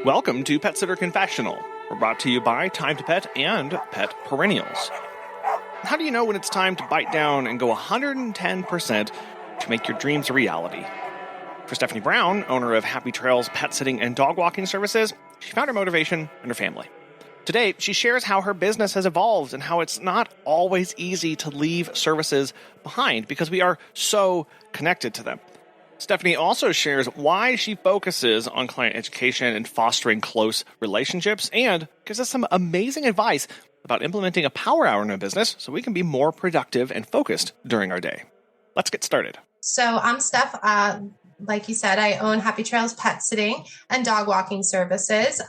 Welcome to Pet Sitter Confessional. We're brought to you by Time to Pet and Pet Perennials. How do you know when it's time to bite down and go 110% to make your dreams a reality? For Stephanie Brown, owner of Happy Trails pet sitting and dog walking services, she found her motivation in her family. Today, she shares how her business has evolved and how it's not always easy to leave services behind because we are so connected to them. Stephanie also shares why she focuses on client education and fostering close relationships, and gives us some amazing advice about implementing a power hour in a business so we can be more productive and focused during our day. Let's get started. So I'm Steph. Like you said, I own Happy Trails pet sitting and dog walking services.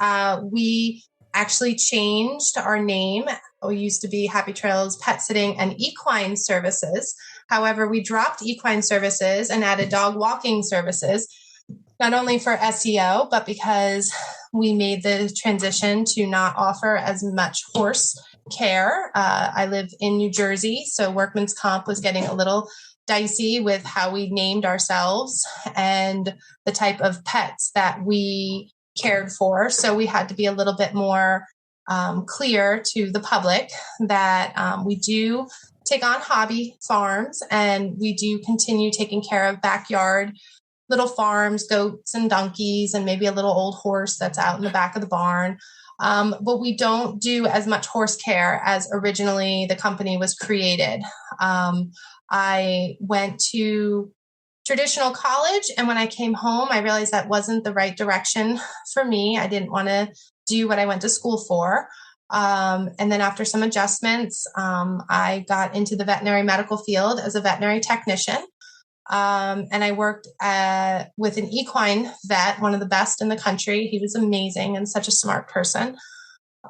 We actually changed our name. We used to be Happy Trails pet sitting and equine services. However, we dropped equine services and added dog walking services, not only for SEO, but because we made the transition to not offer as much horse care. I live in New Jersey, so workman's comp was getting a little dicey with how we named ourselves and the type of pets that we cared for. So we had to be a little bit more clear to the public that we do take on hobby farms, and we do continue taking care of backyard little farms, goats and donkeys, and maybe a little old horse that's out in the back of the barn. But we don't do as much horse care as originally the company was created. I went to traditional college, and when I came home, I realized that wasn't the right direction for me. I didn't want to do what I went to school for. And then after some adjustments, I got into the veterinary medical field as a veterinary technician. And I worked with an equine vet, one of the best in the country. He was amazing and such a smart person.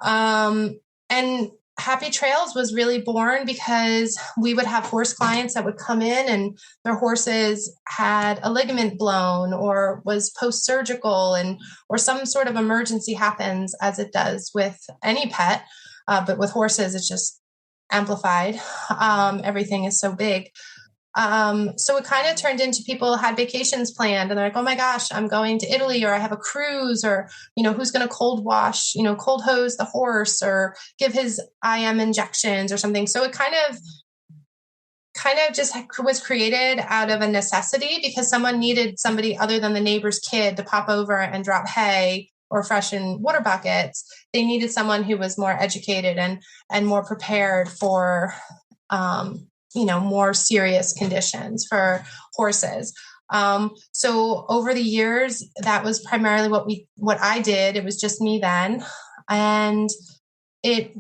And Happy Trails was really born because we would have horse clients that would come in and their horses had a ligament blown or was post-surgical, or some sort of emergency happens, as it does with any pet. But with horses, it's just amplified. Everything is so big. So it kind of turned into people had vacations planned and they're like, oh my gosh, I'm going to Italy, or I have a cruise, or, who's going to cold wash, cold hose the horse or give his IM injections or something. So it kind of just was created out of a necessity because someone needed somebody other than the neighbor's kid to pop over and drop hay or freshen water buckets. They needed someone who was more educated and more prepared for, more serious conditions for horses. So over the years, that was primarily what I did. It was just me then. And it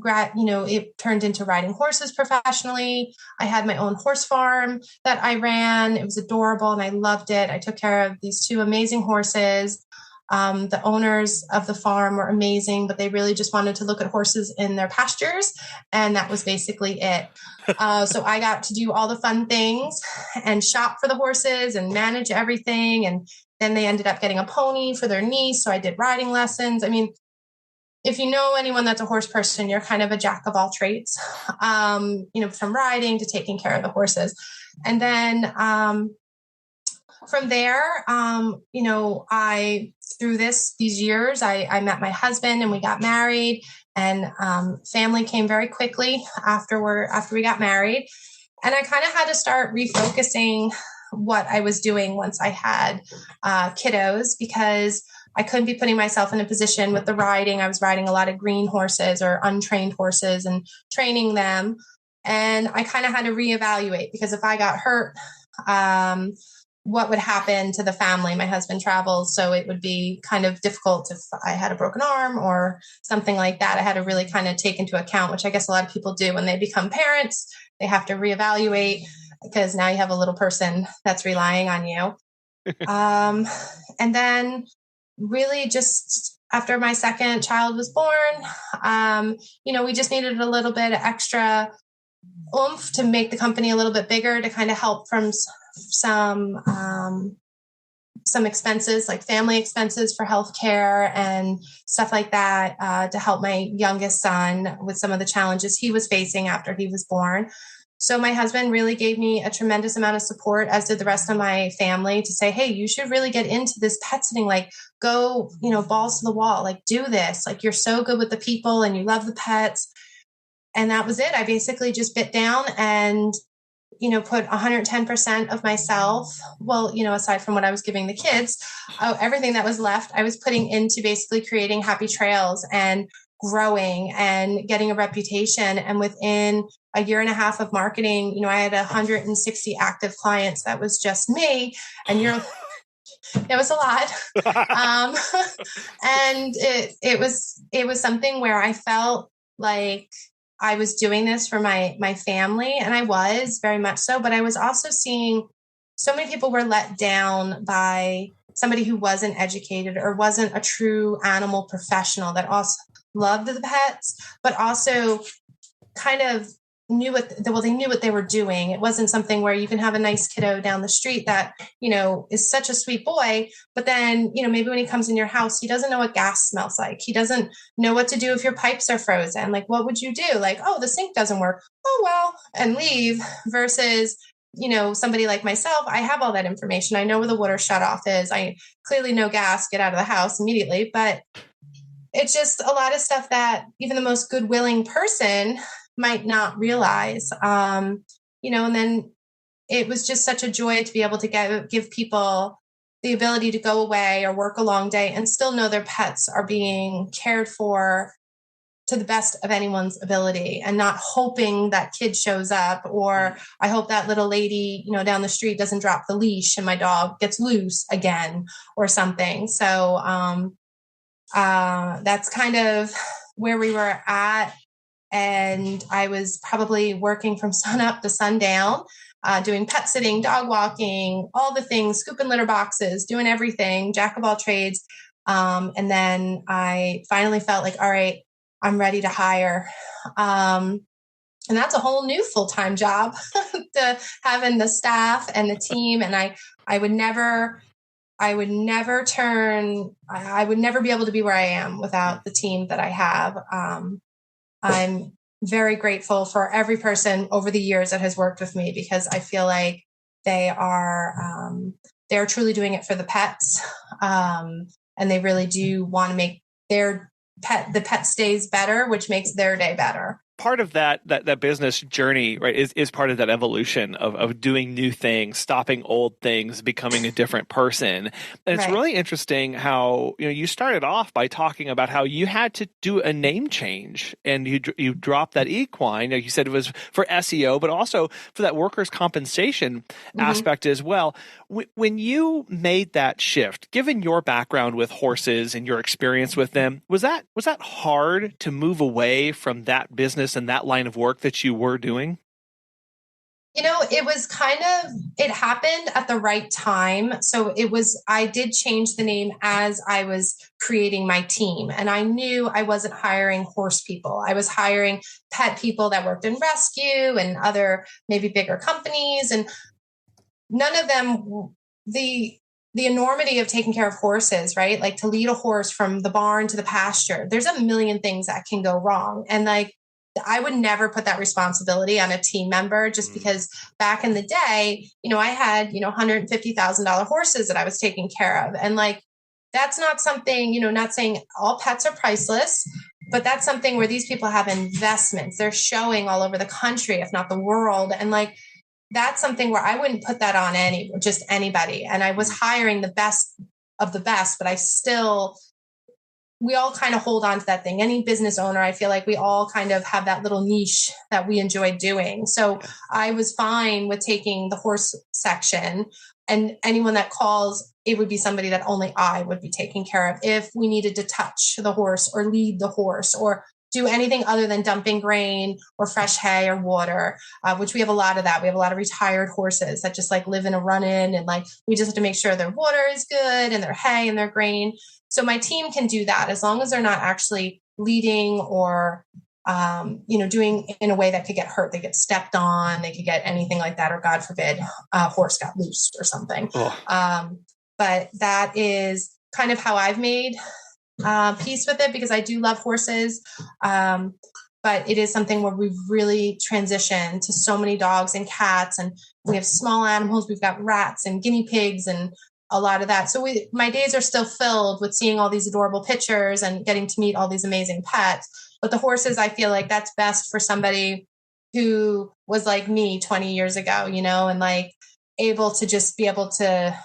turned into riding horses professionally. I had my own horse farm that I ran. It was adorable and I loved it. I took care of these two amazing horses. The owners of the farm were amazing, but they really just wanted to look at horses in their pastures. And that was basically it. So I got to do all the fun things and shop for the horses and manage everything. And then they ended up getting a pony for their niece. So I did riding lessons. I mean, if you know anyone that's a horse person, you're kind of a jack of all trades, from riding to taking care of the horses. And then from there, through these years, I met my husband and we got married, and family came very quickly after we got married. And I kind of had to start refocusing what I was doing once I had kiddos, because I couldn't be putting myself in a position with the riding. I was riding a lot of green horses or untrained horses and training them. And I kind of had to reevaluate, because if I got hurt, what would happen to the family? My husband travels, so it would be kind of difficult if I had a broken arm or something like that. I had to really kind of take into account, which I guess a lot of people do when they become parents. They have to reevaluate because now you have a little person that's relying on you. And then really just after my second child was born, we just needed a little bit of extra oomph to make the company a little bit bigger, to kind of help from some expenses, like family expenses for healthcare and stuff like that, to help my youngest son with some of the challenges he was facing after he was born. So my husband really gave me a tremendous amount of support, as did the rest of my family, to say, hey, you should really get into this pet sitting, like go, balls to the wall, like do this, like you're so good with the people and you love the pets. And that was it. I basically just bit down and, put 110% of myself. Well, aside from what I was giving the kids, everything that was left, I was putting into basically creating happy trails and growing and getting a reputation. And within a year and a half of marketing, I had 160 active clients. That was just me. And it was a lot. And it was something where I felt like I was doing this for my family, and I was very much so, but I was also seeing so many people were let down by somebody who wasn't educated or wasn't a true animal professional that also loved the pets, but also kind of knew they knew what they were doing. It wasn't something where you can have a nice kiddo down the street that, is such a sweet boy, but then, maybe when he comes in your house, he doesn't know what gas smells like. He doesn't know what to do if your pipes are frozen. Like, what would you do? Like, oh, the sink doesn't work. Oh, well, and leave versus, somebody like myself. I have all that information. I know where the water shutoff is. I clearly know gas, get out of the house immediately, but it's just a lot of stuff that even the most good willing person might not realize, and then it was just such a joy to be able to give people the ability to go away or work a long day and still know their pets are being cared for to the best of anyone's ability, and not hoping that kid shows up, or I hope that little lady, down the street doesn't drop the leash and my dog gets loose again or something. So that's kind of where we were at. And I was probably working from sun up to sundown, doing pet sitting, dog walking, all the things, scooping litter boxes, doing everything, jack of all trades. And then I finally felt like, all right, I'm ready to hire. And that's a whole new full-time job, to having the staff and the team. And I would never be able to be where I am without the team that I have. I'm very grateful for every person over the years that has worked with me, because I feel like they're truly doing it for the pets. And they really do want to make the pet stays better, which makes their day better. Part of that business journey, right, is part of that evolution of doing new things, stopping old things, becoming a different person. And it's really interesting how, you started off by talking about how you had to do a name change, and you dropped that equine. Like you said, it was for SEO, but also for that workers' compensation aspect as well. When you made that shift, given your background with horses and your experience with them, was that hard to move away from that business and that line of work that you were doing? It was it happened at the right time. So I did change the name as I was creating my team. And I knew I wasn't hiring horse people. I was hiring pet people that worked in rescue and other maybe bigger companies. And none of them, the enormity of taking care of horses, right? Like to lead a horse from the barn to the pasture, there's a million things that can go wrong. And like, I would never put that responsibility on a team member, just because back in the day, I had, $150,000 horses that I was taking care of. And like, that's not something, not saying all pets are priceless, but that's something where these people have investments. They're showing all over the country, if not the world. And like, that's something where I wouldn't put that on just anybody. And I was hiring the best of the best, but we all kind of hold on to that thing. Any business owner, I feel like we all kind of have that little niche that we enjoy doing. So I was fine with taking the horse section, and anyone that calls, it would be somebody that only I would be taking care of if we needed to touch the horse or lead the horse or do anything other than dumping grain or fresh hay or water, which we have a lot of that. We have a lot of retired horses that just like live in a run-in, and like we just have to make sure their water is good and their hay and their grain. So my team can do that as long as they're not actually leading or, doing in a way that could get hurt. They get stepped on, they could get anything like that, or God forbid, a horse got loose or something. But that is kind of how I've made peace with it, because I do love horses. but it is something where we've really transitioned to so many dogs and cats, and we have small animals. We've got rats and guinea pigs and a lot of that. So my days are still filled with seeing all these adorable pictures and getting to meet all these amazing pets. But the horses, I feel like that's best for somebody who was like me 20 years ago, and like able to just be able to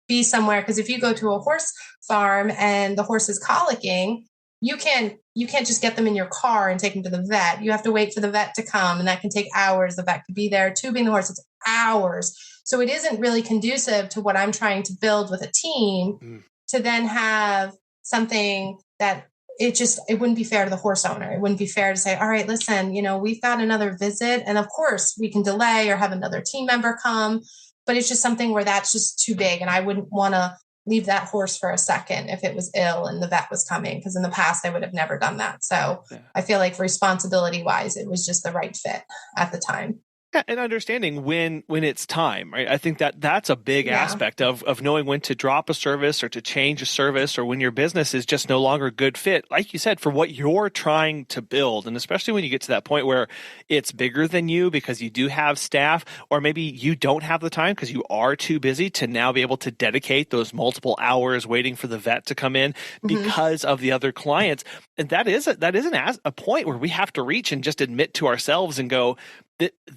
be somewhere. Because if you go to a horse farm and the horse is colicking, you can't just get them in your car and take them to the vet. You have to wait for the vet to come, and that can take hours. The vet could be there tubing the horse. It's hours. So it isn't really conducive to what I'm trying to build with a team to then have something that it wouldn't be fair to the horse owner. It wouldn't be fair to say, all right, listen, we've got another visit, and of course we can delay or have another team member come, but it's just something where that's just too big. And I wouldn't want to leave that horse for a second if it was ill and the vet was coming, because in the past I would have never done that. So yeah. I feel like responsibility wise, it was just the right fit at the time. Yeah, and understanding when it's time, right? I think that's a big aspect of knowing when to drop a service or to change a service, or when your business is just no longer a good fit, like you said, for what you're trying to build. And especially when you get to that point where it's bigger than you because you do have staff, or maybe you don't have the time because you are too busy to now be able to dedicate those multiple hours waiting for the vet to come in because of the other clients. And that is a point where we have to reach and just admit to ourselves and go,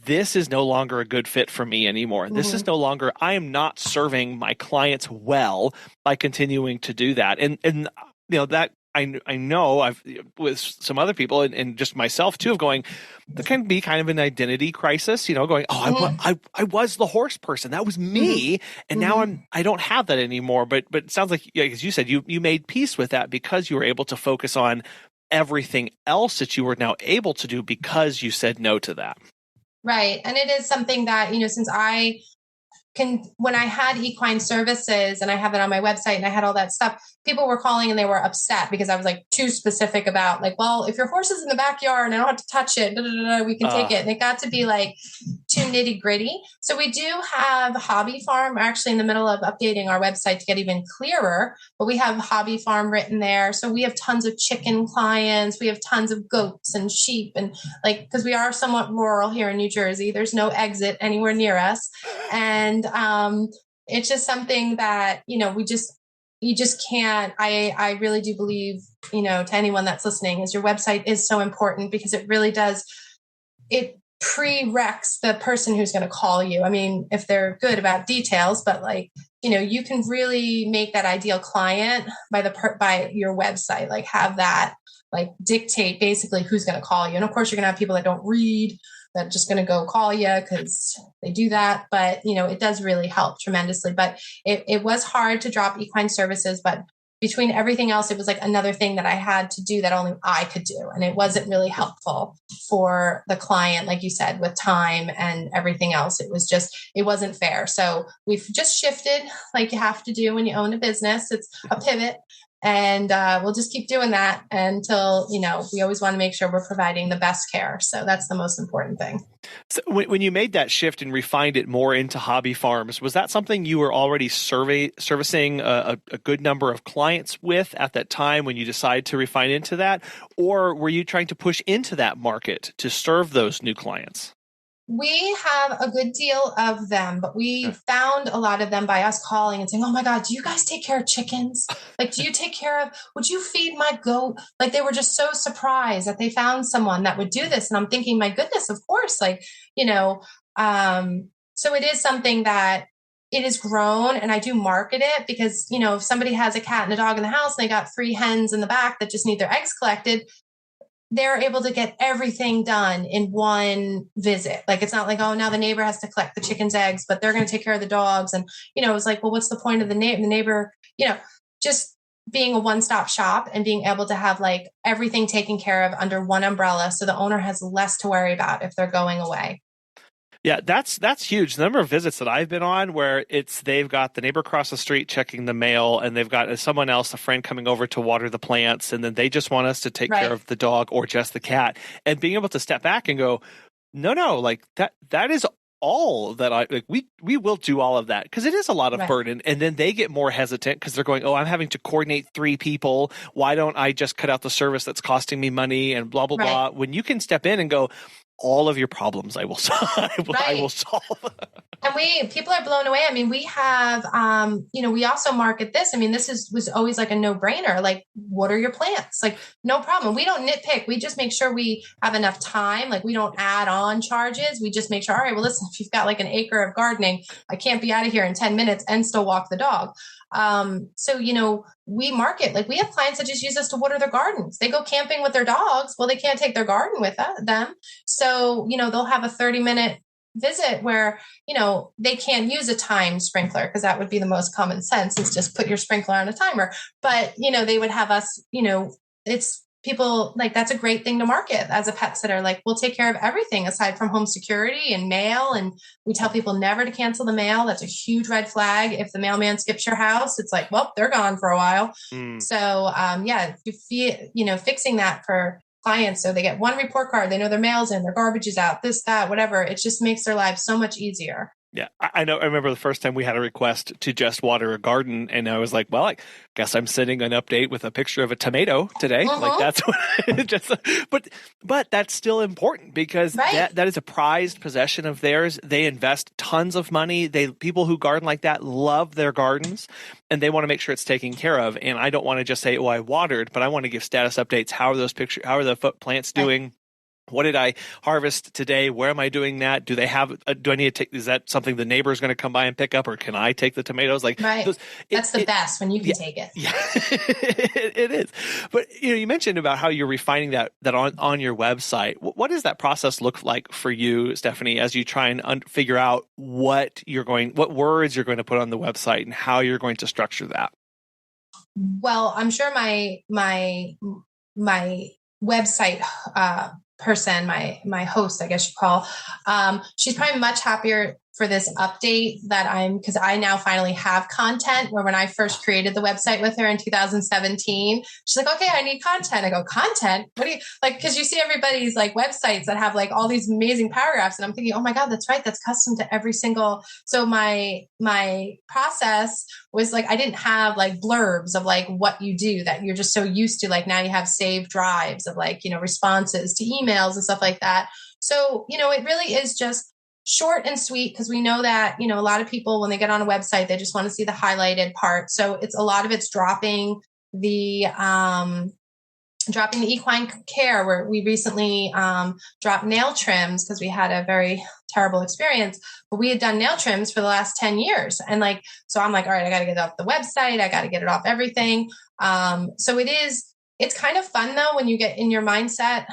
this is no longer a good fit for me anymore. This is no longer, I am not serving my clients well by continuing to do that. And that I know I've with some other people and just myself too, of going, that can be kind of an identity crisis, going, I was the horse person. That was me. And now I don't have that anymore. But it sounds like, as you said, you made peace with that because you were able to focus on everything else that you were now able to do because you said no to that. Right. And it is something that, since when I had equine services and I have it on my website and I had all that stuff, people were calling and they were upset because I was like too specific about like, well, if your horse is in the backyard and I don't have to touch it, we can take it. And it got to be like too nitty gritty. So we do have Hobby Farm. We're actually in the middle of updating our website to get even clearer, but we have Hobby Farm written there. So we have tons of chicken clients. We have tons of goats and sheep, and because we are somewhat rural here in New Jersey, there's no exit anywhere near us. And it's just something that, you just can't, I really do believe, to anyone that's listening, is your website is so important because it really does, it prereqs the person who's going to call you. I mean, if they're good about details, but you can really make that ideal client by your website, have that, dictate basically who's going to call you. And of course you're going to have people that don't read, that are just going to go call you because they do that. But, it does really help tremendously. But it was hard to drop equine services, but between everything else, it was another thing that I had to do that only I could do. And it wasn't really helpful for the client, like you said, with time and everything else. It wasn't fair. So we've just shifted like you have to do when you own a business. It's a pivot. And we'll just keep doing that until, we always want to make sure we're providing the best care. So that's the most important thing. So when you made that shift and refined it more into hobby farms, was that something you were already servicing a good number of clients with at that time when you decided to refine into that? Or were you trying to push into that market to serve those new clients? We have a good deal of them, but we found a lot of them by us calling and saying, oh my God, do you guys take care of chickens? Do you take care of, would you feed my goat? They were just so surprised that they found someone that would do this. And I'm thinking, my goodness, of course, so it is something that it has grown, and I do market it because, if somebody has a cat and a dog in the house and they got 3 hens in the back that just need their eggs collected, they're able to get everything done in one visit. It's not now the neighbor has to collect the chicken's eggs, but they're going to take care of the dogs. And, it was well, what's the point of the neighbor, just being a one-stop shop and being able to have everything taken care of under one umbrella. So the owner has less to worry about if they're going away. Yeah, that's huge. The number of visits that I've been on where they've got the neighbor across the street checking the mail, and they've got someone else, a friend, coming over to water the plants, and then they just want us to take care of the dog or just the cat, and being able to step back and go, no, that is all that we will do all of that because it is a lot of Right. burden. And then they get more hesitant because they're going, oh, I'm having to coordinate 3 people. Why don't I just cut out the service that's costing me money and blah, blah, Right. blah. When you can step in and go, all of your problems I will solve. I will solve. And people are blown away. I mean, we have, we also market this. I mean, was always like a no-brainer. Like, what are your plants? Like, no problem. We don't nitpick. We just make sure we have enough time. Like, we don't add on charges. We just make sure, all right, well, listen, if you've got like an acre of gardening, I can't be out of here in 10 minutes and still walk the dog. So, we market, like we have clients that just use us to water their gardens. They go camping with their dogs. Well, they can't take their garden with them. So, they'll have a 30-minute visit where, they can't use a timed sprinkler because that would be the most common sense is just put your sprinkler on a timer. But, they would have us, it's people like, that's a great thing to market as a pet sitter. Like, we'll take care of everything aside from home security and mail. And we tell people never to cancel the mail. That's a huge red flag. If the mailman skips your house, it's like, well, they're gone for a while. So, fixing that for clients. So they get one report card, they know their mail's in, their garbage is out, this, that, whatever. It just makes their lives so much easier. Yeah, I know. I remember the first time we had a request to just water a garden, and I was like, "Well, I guess I'm sending an update with a picture of a tomato today." Like that's what. But that's still important because that is a prized possession of theirs. They invest tons of money. People who garden like that love their gardens, and they want to make sure it's taken care of. And I don't want to just say, "Oh, I watered," but I want to give status updates. How are those pictures? How are the plants doing? What did I harvest today? Where am I doing that? Do they have? Do I need to take? Is that something the neighbor is going to come by and pick up, or can I take the tomatoes? Like, that's the best when you can take it. Yeah, it is. But you mentioned about how you're refining that on your website. What does that process look like for you, Stephanie, as you try and figure out what words you're going to put on the website and how you're going to structure that? Well, I'm sure my website person, my host, I guess you call, she's probably much happier for this update because I now finally have content where when I first created the website with her in 2017, she's like, okay, I need content. I go, content? What do you like? Cause you see everybody's like websites that have like all these amazing paragraphs. And I'm thinking, oh my God, that's right. That's custom to every single. So my process was like, I didn't have like blurbs of like what you do that you're just so used to. Like now you have saved drives of like, responses to emails and stuff like that. So, it really is just short and sweet because we know that, a lot of people, when they get on a website, they just want to see the highlighted part. So a lot of it's dropping the equine care, where we recently dropped nail trims because we had a very terrible experience, but we had done nail trims for the last 10 years. And so I'm like, all right, I got to get it off the website. I got to get it off everything. So it's kind of fun though, when you get in your mindset,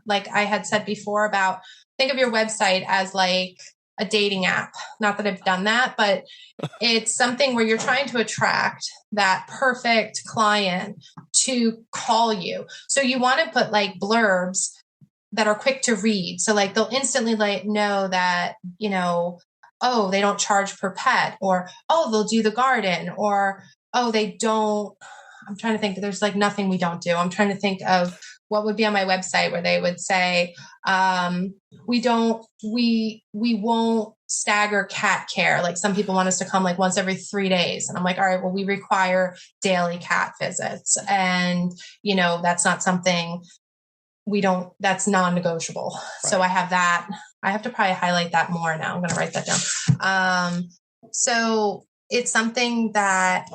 like I had said before about, think of your website as like a dating app. Not that I've done that, but it's something where you're trying to attract that perfect client to call you. So you want to put like blurbs that are quick to read. So like they'll instantly know that, oh, they don't charge per pet, or, oh, they'll do the garden, or, oh, they don't. I'm trying to think. There's like nothing we don't do. I'm trying to think of what would be on my website where they would say, we won't stagger cat care. Like some people want us to come like once every 3 days. And I'm like, all right, well, we require daily cat visits. And, that's not something that's non-negotiable. Right. So I have that. I have to probably highlight that more now. I'm going to write that down. So it's something that,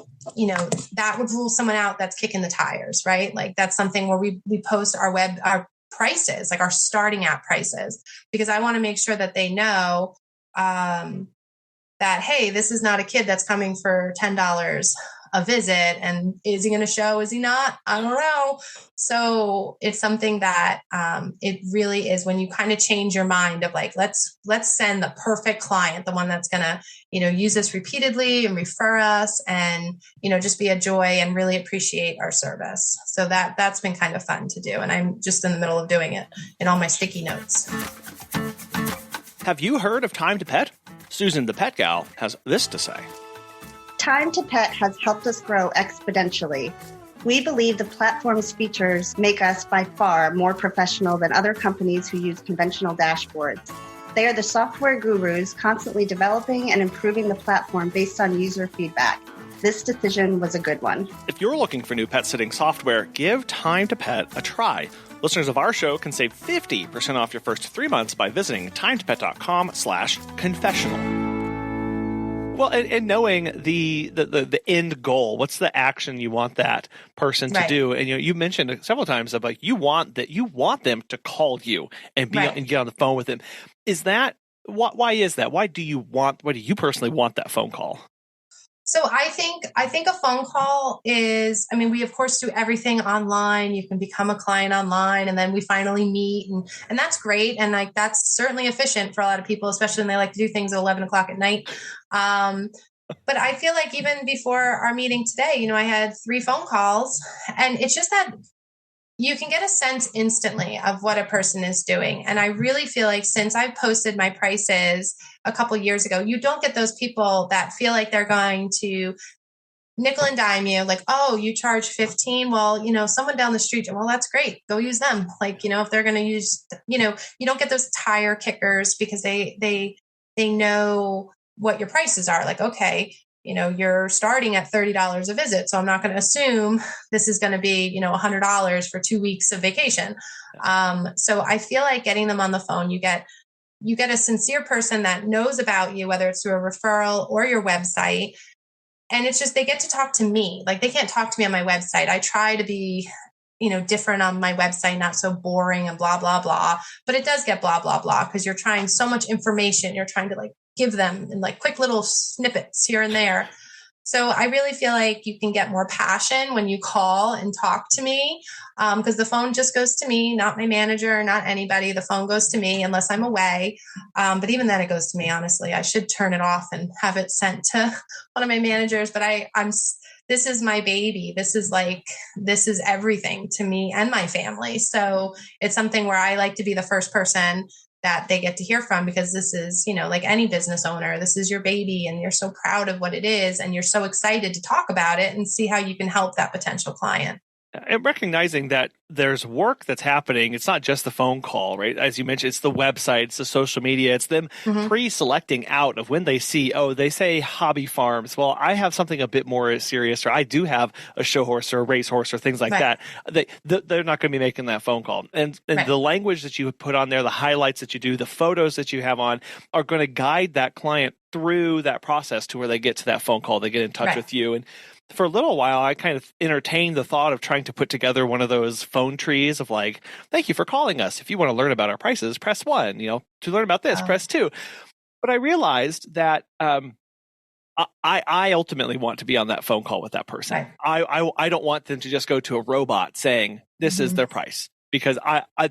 that would rule someone out that's kicking the tires, right? Like that's something where we post our prices, like our starting at prices, because I want to make sure that they know that, hey, this is not a kid that's coming for $10 a visit. And is he going to show? Is he not? I don't know. So it's something that it really is when you kind of change your mind of like, let's send the perfect client, the one that's going to, use us repeatedly and refer us and, just be a joy and really appreciate our service. So that's been kind of fun to do. And I'm just in the middle of doing it in all my sticky notes. Have you heard of Time to Pet? Susan, the pet gal, has this to say. Time to Pet has helped us grow exponentially. We believe the platform's features make us by far more professional than other companies who use conventional dashboards. They are the software gurus constantly developing and improving the platform based on user feedback. This decision was a good one. If you're looking for new pet sitting software, give Time to Pet a try. Listeners of our show can save 50% off your first 3 months by visiting timetopet.com/confessional. Well, and knowing the end goal, what's the action you want that person to do? And you mentioned several times about you want them to call you and and get on the phone with them. Is that why is that? Why do you personally want that phone call? So I think a phone call is, we of course do everything online. You can become a client online and then we finally meet and that's great. And like, that's certainly efficient for a lot of people, especially when they like to do things at 11 o'clock at night. But I feel like even before our meeting today, I had 3 phone calls and it's just that you can get a sense instantly of what a person is doing. And I really feel like since I've posted my prices a couple years ago, you don't get those people that feel like they're going to nickel and dime you, like, oh, you charge 15. Well, someone down the street, well, that's great. Go use them. Like, if they're going to use, you don't get those tire kickers because they know what your prices are. Like, okay, you're starting at $30 a visit. So I'm not going to assume this is going to be, $100 for 2 weeks of vacation. So I feel like getting them on the phone, you get a sincere person that knows about you, whether it's through a referral or your website. And it's just, they get to talk to me. Like they can't talk to me on my website. I try to be, different on my website, not so boring and blah, blah, blah, but it does get blah, blah, blah, because you're trying so much information. You're trying to like give them in like quick little snippets here and there. So I really feel like you can get more passion when you call and talk to me, because the phone just goes to me, not my manager, not anybody. The phone goes to me unless I'm away. But even then it goes to me, honestly. I should turn it off and have it sent to one of my managers. But this is my baby. This is everything to me and my family. So it's something where I like to be the first person that they get to hear from, because this is, like any business owner, this is your baby and you're so proud of what it is. And you're so excited to talk about it and see how you can help that potential client. And recognizing that there's work that's happening. It's not just the phone call, right? As you mentioned, it's the website, it's the social media, it's them pre-selecting out of when they see, they say hobby farms. Well, I have something a bit more serious, or I do have a show horse or a race horse or things like that. They're not going to be making that phone call. And the language that you put on there, the highlights that you do, the photos that you have on are going to guide that client through that process to where they get to that phone call, they get in touch with you. And for a little while, I kind of entertained the thought of trying to put together one of those phone trees of like, thank you for calling us. If you want to learn about our prices, press 1. To learn about this, press 2. But I realized that I ultimately want to be on that phone call with that person. I don't want them to just go to a robot saying, this is their price. Because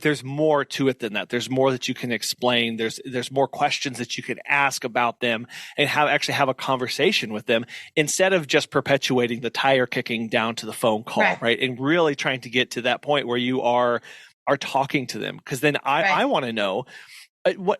there's more to it than that. There's more that you can explain. There's more questions that you can ask about them and actually have a conversation with them instead of just perpetuating the tire kicking down to the phone call, right? And really trying to get to that point where you are talking to them. Because then I want to know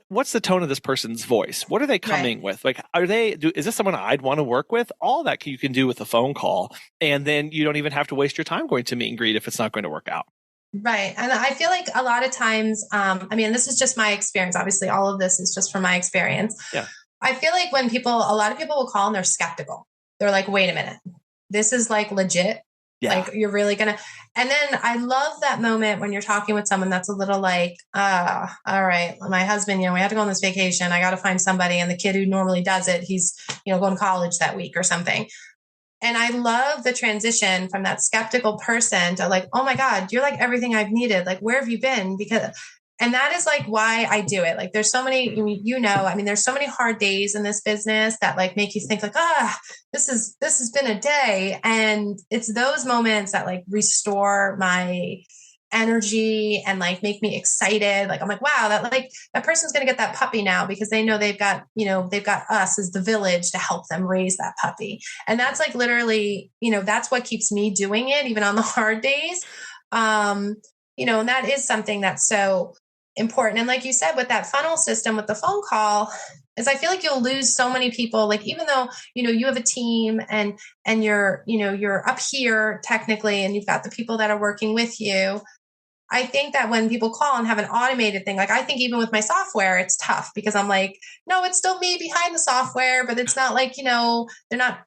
what's the tone of this person's voice? What are they coming with? Like, is this someone I'd want to work with? All that you can do with a phone call, and then you don't even have to waste your time going to meet and greet if it's not going to work out. Right. And I feel like a lot of times, this is just my experience. Obviously, all of this is just from my experience. Yeah. I feel like when a lot of people will call and they're skeptical. They're like, wait a minute, this is like legit. Yeah. Like you're really going to, and then I love that moment when you're talking with someone that's a little like, all right, my husband, we had to go on this vacation. I got to find somebody. And the kid who normally does it, he's, going to college that week or something. And I love the transition from that skeptical person to like, oh my God, you're like everything I've needed. Like, where have you been? And that is like why I do it. Like there's so many, there's so many hard days in this business that like make you think like, this has been a day. And it's those moments that like restore my energy and like make me excited. Like I'm like, wow, that person's going to get that puppy now because they know they've got us as the village to help them raise that puppy. And that's like literally, that's what keeps me doing it even on the hard days. And that is something that's so important. And like you said, with that funnel system, with the phone call, is I feel like you'll lose so many people. Like, even though, you have a team and you're up here technically, and you've got the people that are working with you, I think that when people call and have an automated thing, like I think even with my software, it's tough because I'm like, no, it's still me behind the software, but it's not like, they're not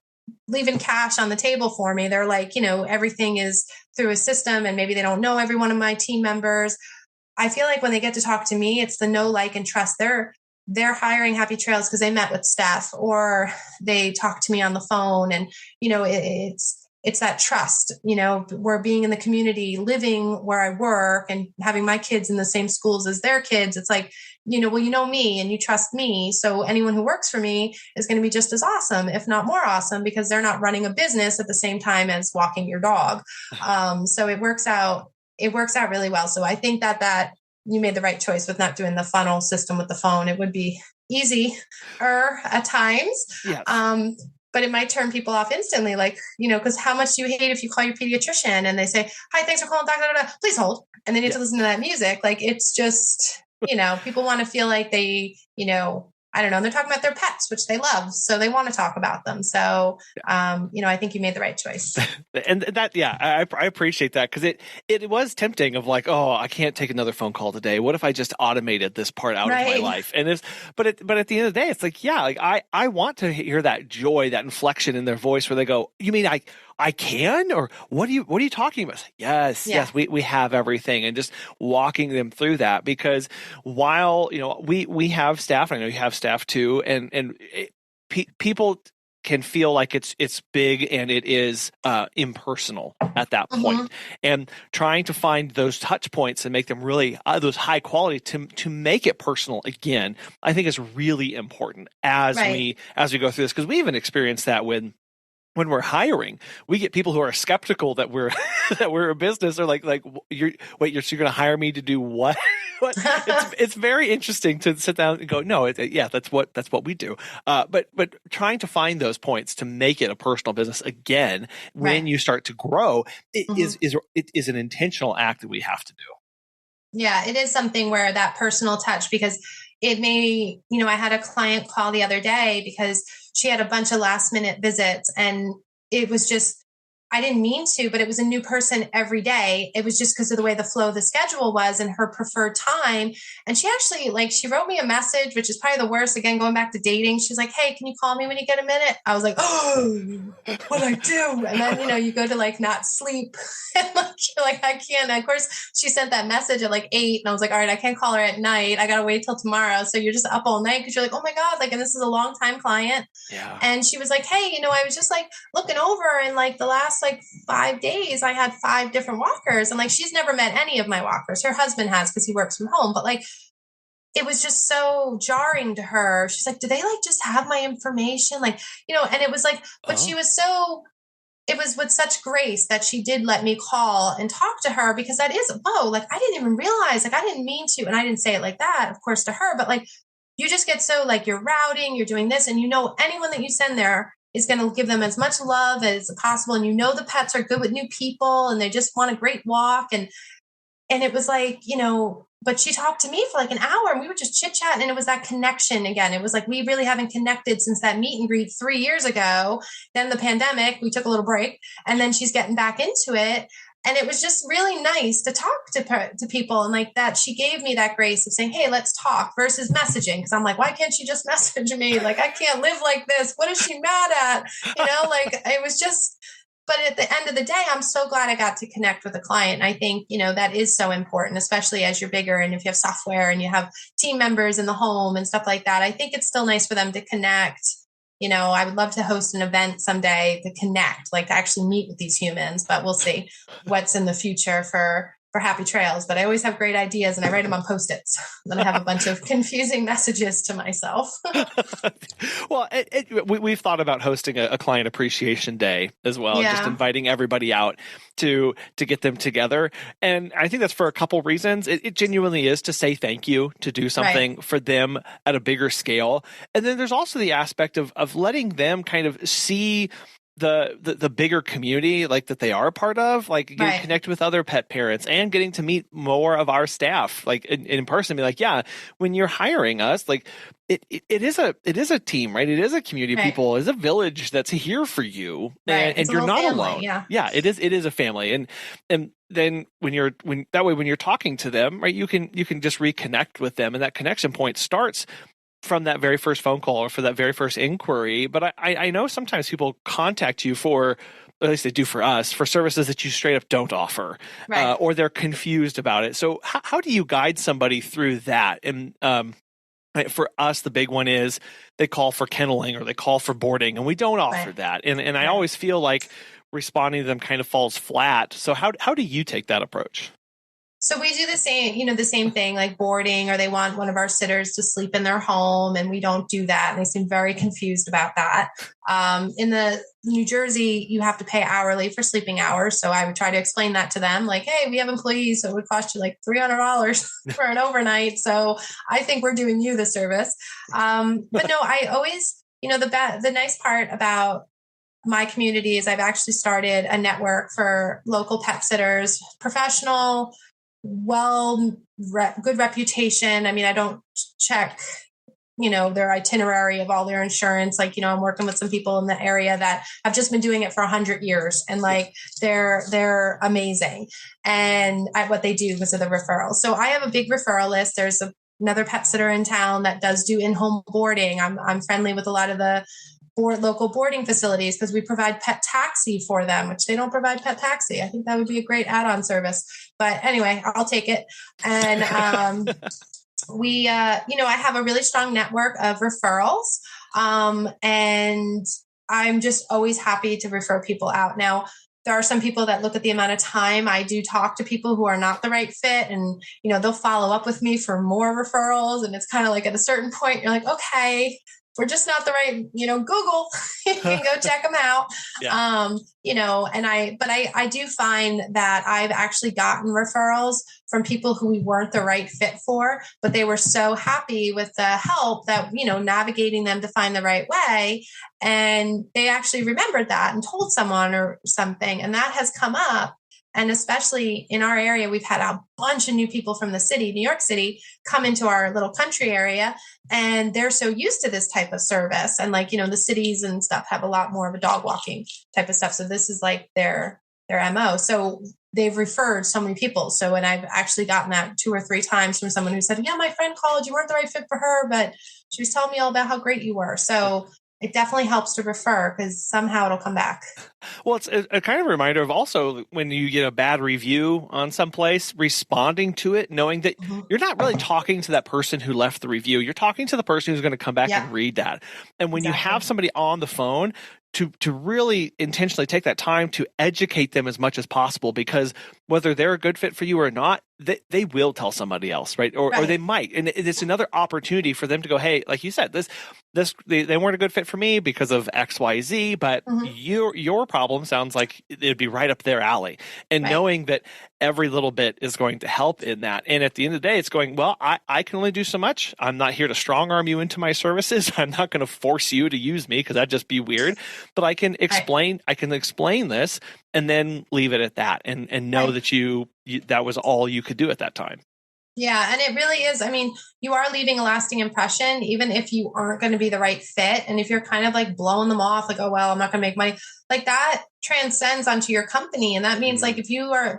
leaving cash on the table for me. They're like, everything is through a system and maybe they don't know every one of my team members. I feel like when they get to talk to me, it's the know, like, and trust. They're hiring Happy Trails because they met with Steph or they talked to me on the phone. And, it's that trust, we're being in the community, living where I work and having my kids in the same schools as their kids. It's like, well, you know me and you trust me. So anyone who works for me is going to be just as awesome, if not more awesome, because they're not running a business at the same time as walking your dog. So it works out really well. So I think that you made the right choice with not doing the funnel system with the phone. It would be easier at times. Yes. But it might turn people off instantly, like, because how much do you hate if you call your pediatrician and they say, hi, thanks for calling, please hold. And then you have to listen to that music. Like, it's just, people want to feel like they, I don't know, they're talking about their pets, which they love. So they want to talk about them. So, I think you made the right choice. And that, I appreciate that because it was tempting of like, oh, I can't take another phone call today. What if I just automated this part out of my life? And but at the end of the day, it's like, I want to hear that joy, that inflection in their voice where they go, you mean I can? Or what are you talking about? Like, yes, we have everything, and just walking them through that, because while, we have staff, I know you have staff too, and people can feel like it's big and it is impersonal at that point. And trying to find those touch points and make them really those high quality to make it personal again, I think is really important as we go through this, because we even experienced that when we're hiring, we get people who are skeptical that we're that we're a business. They're like you're going to hire me to do what? It's very interesting to sit down and go, no, that's what we do. But trying to find those points to make it a personal business again when you start to grow, it is an intentional act that we have to do. Yeah, it is something where that personal touch, because it may, I had a client call the other day because she had a bunch of last minute visits, and it was just, I didn't mean to, but it was a new person every day. It was just because of the way the flow of the schedule was and her preferred time. And she actually, she wrote me a message, which is probably the worst, again, going back to dating. She's like, hey, can you call me when you get a minute? I was like, oh, what I do? And then, you go to not sleep. And you're like, I can't. And of course, she sent that message at 8. And I was like, all right, I can't call her at night. I got to wait till tomorrow. So you're just up all night because you're like, oh my God, and this is a long time client. Yeah. And she was like, hey, I was just looking over, and the last 5 days I had 5 different walkers, and she's never met any of my walkers. Her husband has because he works from home, but it was just so jarring to her. She's like, do they just have my information? And it was but she was it was with such grace that she did let me call and talk to her, because that is, I didn't even realize, I didn't mean to. And I didn't say it like that, of course, to her, but you just get so you're routing, you're doing this, and anyone that you send there is going to give them as much love as possible. And the pets are good with new people and they just want a great walk. And it was but she talked to me for an hour, and we were just chit chatting, and it was that connection again. It was we really haven't connected since that meet and greet 3 years ago. Then the pandemic, we took a little break, and then she's getting back into it. And it was just really nice to talk to people, and that she gave me that grace of saying, hey, let's talk, versus messaging. Because I'm like, why can't she just message me? I can't live like this. What is she mad at? It was just, but at the end of the day, I'm so glad I got to connect with a client. And I think, that is so important, especially as you're bigger and if you have software and you have team members in the home and stuff like that. I think it's still nice for them to connect. I would love to host an event someday to connect, to actually meet with these humans, but we'll see what's in the future for Happy Trails. But I always have great ideas, and I write them on Post-its. Then I have a bunch of confusing messages to myself. Well, we've thought about hosting a client appreciation day as well, just inviting everybody out to get them together. And I think that's for a couple reasons. It genuinely is to say thank you, to do something for them at a bigger scale. And then there's also the aspect of letting them kind of see the bigger community like that they are a part of, like getting Right. connected with other pet parents and getting to meet more of our staff like in person, be like, yeah, when you're hiring us, like it is a team, right? It is a community of Right. people, it is a village that's here for you, Right. and you're not family, alone. Yeah. Yeah, it is a family, and then when you're talking to them, right, you can just reconnect with them, and that connection point starts from that very first phone call or for that very first inquiry. But I know sometimes people contact you for, at least they do for us, for services that you straight up don't offer, Right. or they're confused about it. So how do you guide somebody through that? And for us, the big one is they call for kenneling or they call for boarding, and we don't offer that. And I Right. always feel like responding to them kind of falls flat. So how do you take that approach? So we do the same thing, like boarding, or they want one of our sitters to sleep in their home, and we don't do that. And they seem very confused about that. In the New Jersey, you have to pay hourly for sleeping hours. So I would try to explain that to them, like, hey, we have employees, so it would cost you like $300 for an overnight. So I think we're doing you the service. But no, I always, the nice part about my community is I've actually started a network for local pet sitters, professional, good reputation. I mean, I don't check, their itinerary of all their insurance. Like, I'm working with some people in the area that have just been doing it for 100 years, and like they're amazing, and at what they do because of the referrals. So I have a big referral list. There's another pet sitter in town that does do in-home boarding. I'm friendly with a lot of the local boarding facilities because we provide pet taxi for them, which they don't provide pet taxi. I think that would be a great add-on service. But anyway, I'll take it. And I have a really strong network of referrals. And I'm just always happy to refer people out. Now, there are some people that look at the amount of time I do talk to people who are not the right fit, and they'll follow up with me for more referrals. And it's kind of like at a certain point, you're like, okay, we're just not the right, Google, you can go check them out. Yeah. But I do find that I've actually gotten referrals from people who we weren't the right fit for, but they were so happy with the help that, navigating them to find the right way. And they actually remembered that and told someone or something. And that has come up. And especially in our area, we've had a bunch of new people from the city, New York City, come into our little country area. And they're so used to this type of service. And like, the cities and stuff have a lot more of a dog walking type of stuff. So this is like their MO. So they've referred so many people. So, and I've actually gotten that 2 or 3 times from someone who said, yeah, my friend called, you weren't the right fit for her, but she was telling me all about how great you were. So it definitely helps to refer because somehow it'll come back. Well, it's a kind of reminder of also when you get a bad review on some place, responding to it, knowing that you're not really talking to that person who left the review. You're talking to the person who's going to come back and read that. And when you have somebody on the phone, to really intentionally take that time to educate them as much as possible, because whether they're a good fit for you or not, they will tell somebody else, right? Or they might. And it's another opportunity for them to go, hey, like you said, they weren't a good fit for me because of X, Y, Z, but your problem sounds like it'd be right up their alley. And knowing that every little bit is going to help in that. And at the end of the day, it's going, well, I can only do so much. I'm not here to strong arm you into my services. I'm not going to force you to use me because that'd just be weird. But I can explain this and then leave it at that and know that you that was all you could do at that time. Yeah. And it really is. I mean, you are leaving a lasting impression, even if you aren't going to be the right fit. And if you're kind of like blowing them off, like, oh, well, I'm not going to make money, like that transcends onto your company. And that means like, if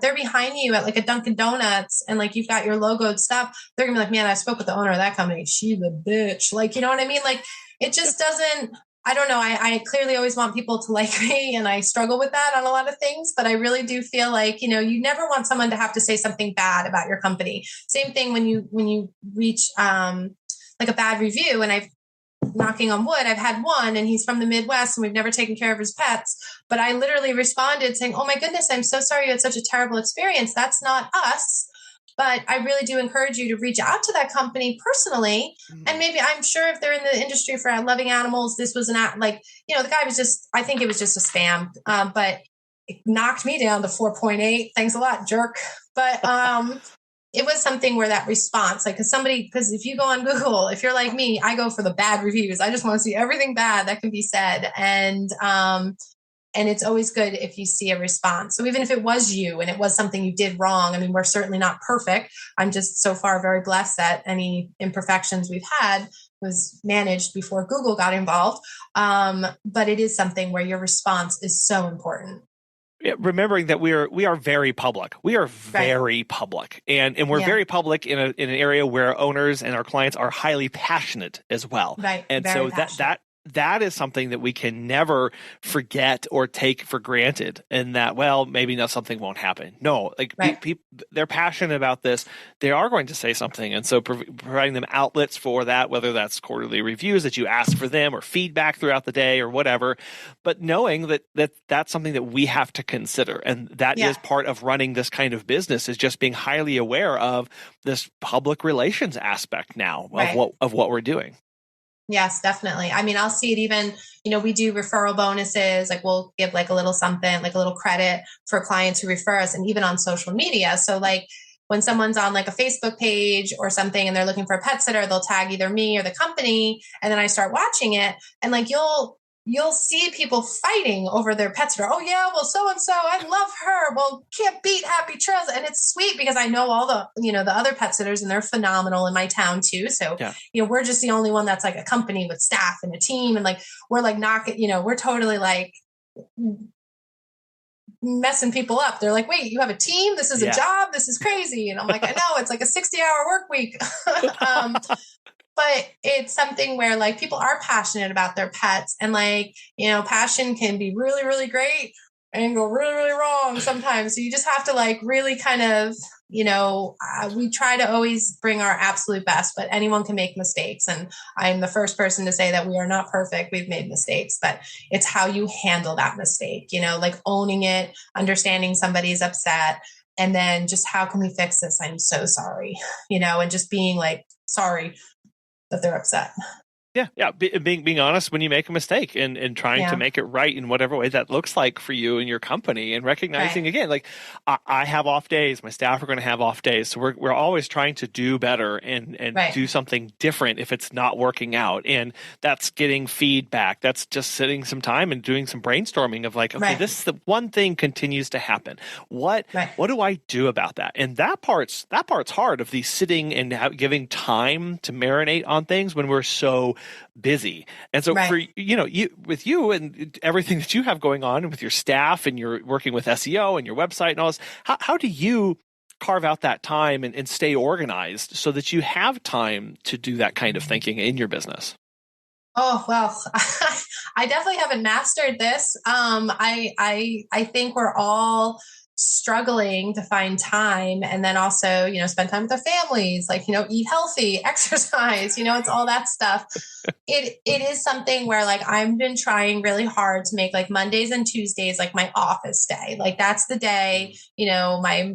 they're behind you at like a Dunkin' Donuts and like, you've got your logoed stuff, they're gonna be like, man, I spoke with the owner of that company. She's a bitch. Like, you know what I mean? Like, it just doesn't, I don't know. I clearly always want people to like me, and I struggle with that on a lot of things, but I really do feel like, you never want someone to have to say something bad about your company. Same thing when you reach like a bad review, and I've, knocking on wood, I've had one, and he's from the Midwest and we've never taken care of his pets. But I literally responded saying, oh my goodness, I'm so sorry you had such a terrible experience. That's not us. But I really do encourage you to reach out to that company personally. And maybe, I'm sure if they're in the industry for loving animals, this was the guy was just, I think it was just a spam. But it knocked me down to 4.8. Thanks a lot, jerk. But it was something where that response, like, because if you go on Google, if you're like me, I go for the bad reviews. I just want to see everything bad that can be said. And And it's always good if you see a response. So even if it was you and it was something you did wrong, I mean, we're certainly not perfect. I'm just so far very blessed that any imperfections we've had was managed before Google got involved. But it is something where your response is so important. Yeah, remembering that we are very public. We are very public, and we're very public in an area where owners and our clients are highly passionate as well. Right. And very so passionate. that is something that we can never forget or take for granted. And that, well, maybe not, something won't happen. No, like people, they're passionate about this. They are going to say something, and so providing them outlets for that, whether that's quarterly reviews that you ask for them, or feedback throughout the day, or whatever. But knowing that that's something that we have to consider, and that is part of running this kind of business, is just being highly aware of this public relations aspect now of what we're doing. Yes, definitely. I mean, I'll see it even, we do referral bonuses, like we'll give like a little something, like a little credit for clients who refer us, and even on social media. So like when someone's on like a Facebook page or something and they're looking for a pet sitter, they'll tag either me or the company. And then I start watching it, and like you'll see people fighting over their pet sitter. Oh yeah, well, so-and-so, I love her. Well, can't beat Happy Trails. And it's sweet because I know all the, the other pet sitters, and they're phenomenal in my town too. So, we're just the only one that's like a company with staff and a team. And like, we're like we're totally like messing people up. They're like, wait, you have a team? This is a job? This is crazy. And I'm like, I know, it's like a 60-hour work week. But it's something where like people are passionate about their pets, and like, passion can be really, really great and go really, really wrong sometimes. So you just have to like really kind of, we try to always bring our absolute best, but anyone can make mistakes. And I'm the first person to say that we are not perfect. We've made mistakes, but it's how you handle that mistake, like owning it, understanding somebody's upset, and then just how can we fix this? I'm so sorry, and just being like, sorry that they're upset. Yeah. Being honest when you make a mistake, and trying to make it right in whatever way that looks like for you and your company, and recognizing again, like I have off days, my staff are going to have off days. So we're always trying to do better and do something different if it's not working out. And that's getting feedback. That's just sitting some time and doing some brainstorming of like, okay, this is the one thing continues to happen. What do I do about that? And that part's hard, of the sitting and giving time to marinate on things when we're so busy. And so for you with you and everything that you have going on, and with your staff, and you're working with SEO and your website and all this, how do you carve out that time and stay organized so that you have time to do that kind of thinking in your business? Oh, well, I definitely haven't mastered this. I think we're all struggling to find time, and then also, spend time with our families, like, eat healthy, exercise, it's all that stuff. It is something where like I've been trying really hard to make like Mondays and Tuesdays like my office day. Like that's the day, my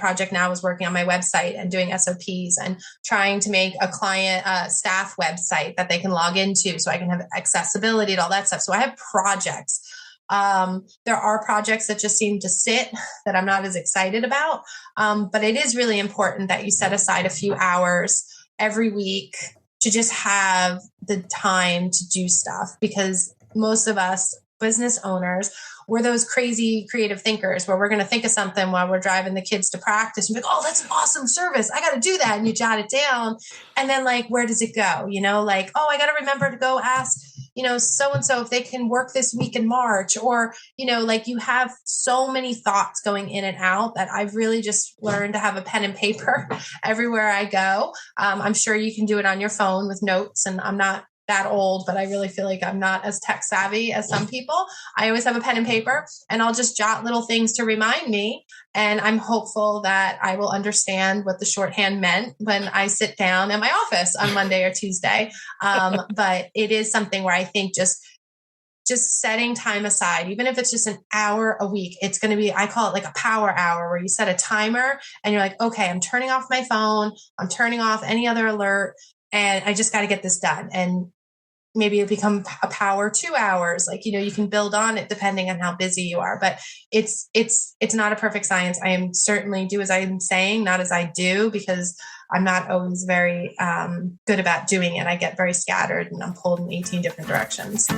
project now is working on my website and doing SOPs and trying to make a client staff website that they can log into so I can have accessibility to all that stuff. So I have projects. There are projects that just seem to sit that I'm not as excited about. But it is really important that you set aside a few hours every week to just have the time to do stuff, because most of us business owners, we're those crazy creative thinkers where we're going to think of something while we're driving the kids to practice and be like, oh, that's an awesome service. I got to do that. And you jot it down. And then like, where does it go? Like, oh, I got to remember to go ask, so-and-so if they can work this week in March, or, like you have so many thoughts going in and out that I've really just learned to have a pen and paper everywhere I go. I'm sure you can do it on your phone with notes, and I'm not that old, but I really feel like I'm not as tech savvy as some people. I always have a pen and paper, and I'll just jot little things to remind me. And I'm hopeful that I will understand what the shorthand meant when I sit down in my office on Monday or Tuesday. But it is something where I think just setting time aside, even if it's just an hour a week, it's going to be, I call it like a power hour, where you set a timer and you're like, okay, I'm turning off my phone. I'm turning off any other alert, and I just got to get this done. And maybe it become a power 2 hours. Like, you can build on it depending on how busy you are, but it's not a perfect science. I am certainly do as I'm saying, not as I do, because I'm not always very good about doing it. I get very scattered and I'm pulled in 18 different directions.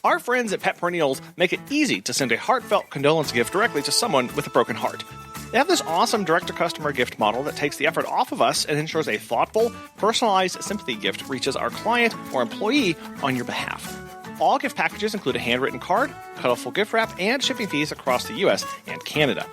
Our friends at Pet Perennials make it easy to send a heartfelt condolence gift directly to someone with a broken heart. They have this awesome direct-to-customer gift model that takes the effort off of us and ensures a thoughtful, personalized sympathy gift reaches our client or employee on your behalf. All gift packages include a handwritten card, colorful gift wrap, and shipping fees across the U.S. and Canada.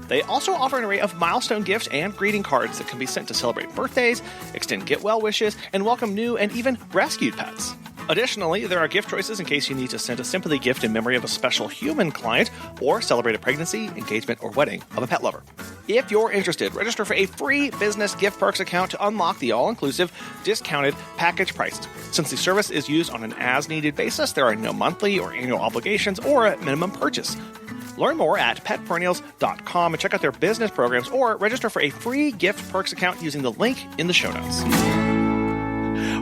They also offer an array of milestone gifts and greeting cards that can be sent to celebrate birthdays, extend get well wishes, and welcome new and even rescued pets. Additionally, there are gift choices in case you need to send a sympathy gift in memory of a special human client or celebrate a pregnancy, engagement, or wedding of a pet lover. If you're interested, register for a free business gift perks account to unlock the all-inclusive, discounted package prices. Since the service is used on an as-needed basis, there are no monthly or annual obligations or a minimum purchase. Learn more at petperennials.com and check out their business programs or register for a free gift perks account using the link in the show notes.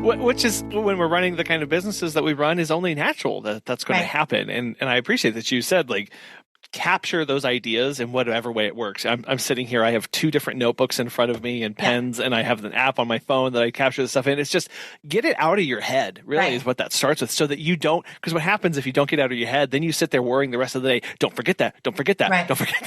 Which is, when we're running the kind of businesses that we run, is only natural that that's going to happen. And I appreciate that you said, like, capture those ideas in whatever way it works. I'm sitting here, I have 2 different notebooks in front of me and pens, and I have an app on my phone that I capture the stuff in. It's just, get it out of your head, really, is what that starts with, so that you don't, because what happens if you don't get it out of your head, then you sit there worrying the rest of the day, don't forget that, don't forget that, don't forget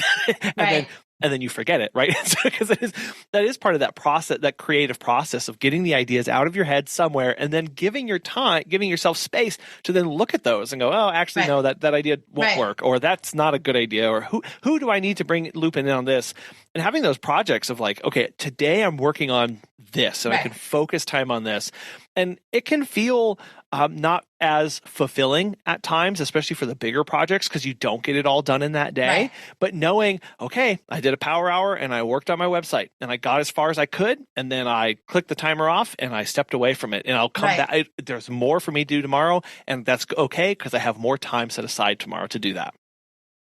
that. And then you forget it, right? Because that is part of that process, that creative process of getting the ideas out of your head somewhere, and then giving yourself space to then look at those and go, oh, actually, no, that idea won't work, or that's not a good idea, or who do I need to loop in on this? And having those projects of like, okay, today I'm working on this, and I can focus time on this. And it can feel not as fulfilling at times, especially for the bigger projects, because you don't get it all done in that day. But knowing, okay, I did a power hour and I worked on my website and I got as far as I could, and then I clicked the timer off and I stepped away from it, and I'll come back. There's more for me to do tomorrow, and that's okay because I have more time set aside tomorrow to do that.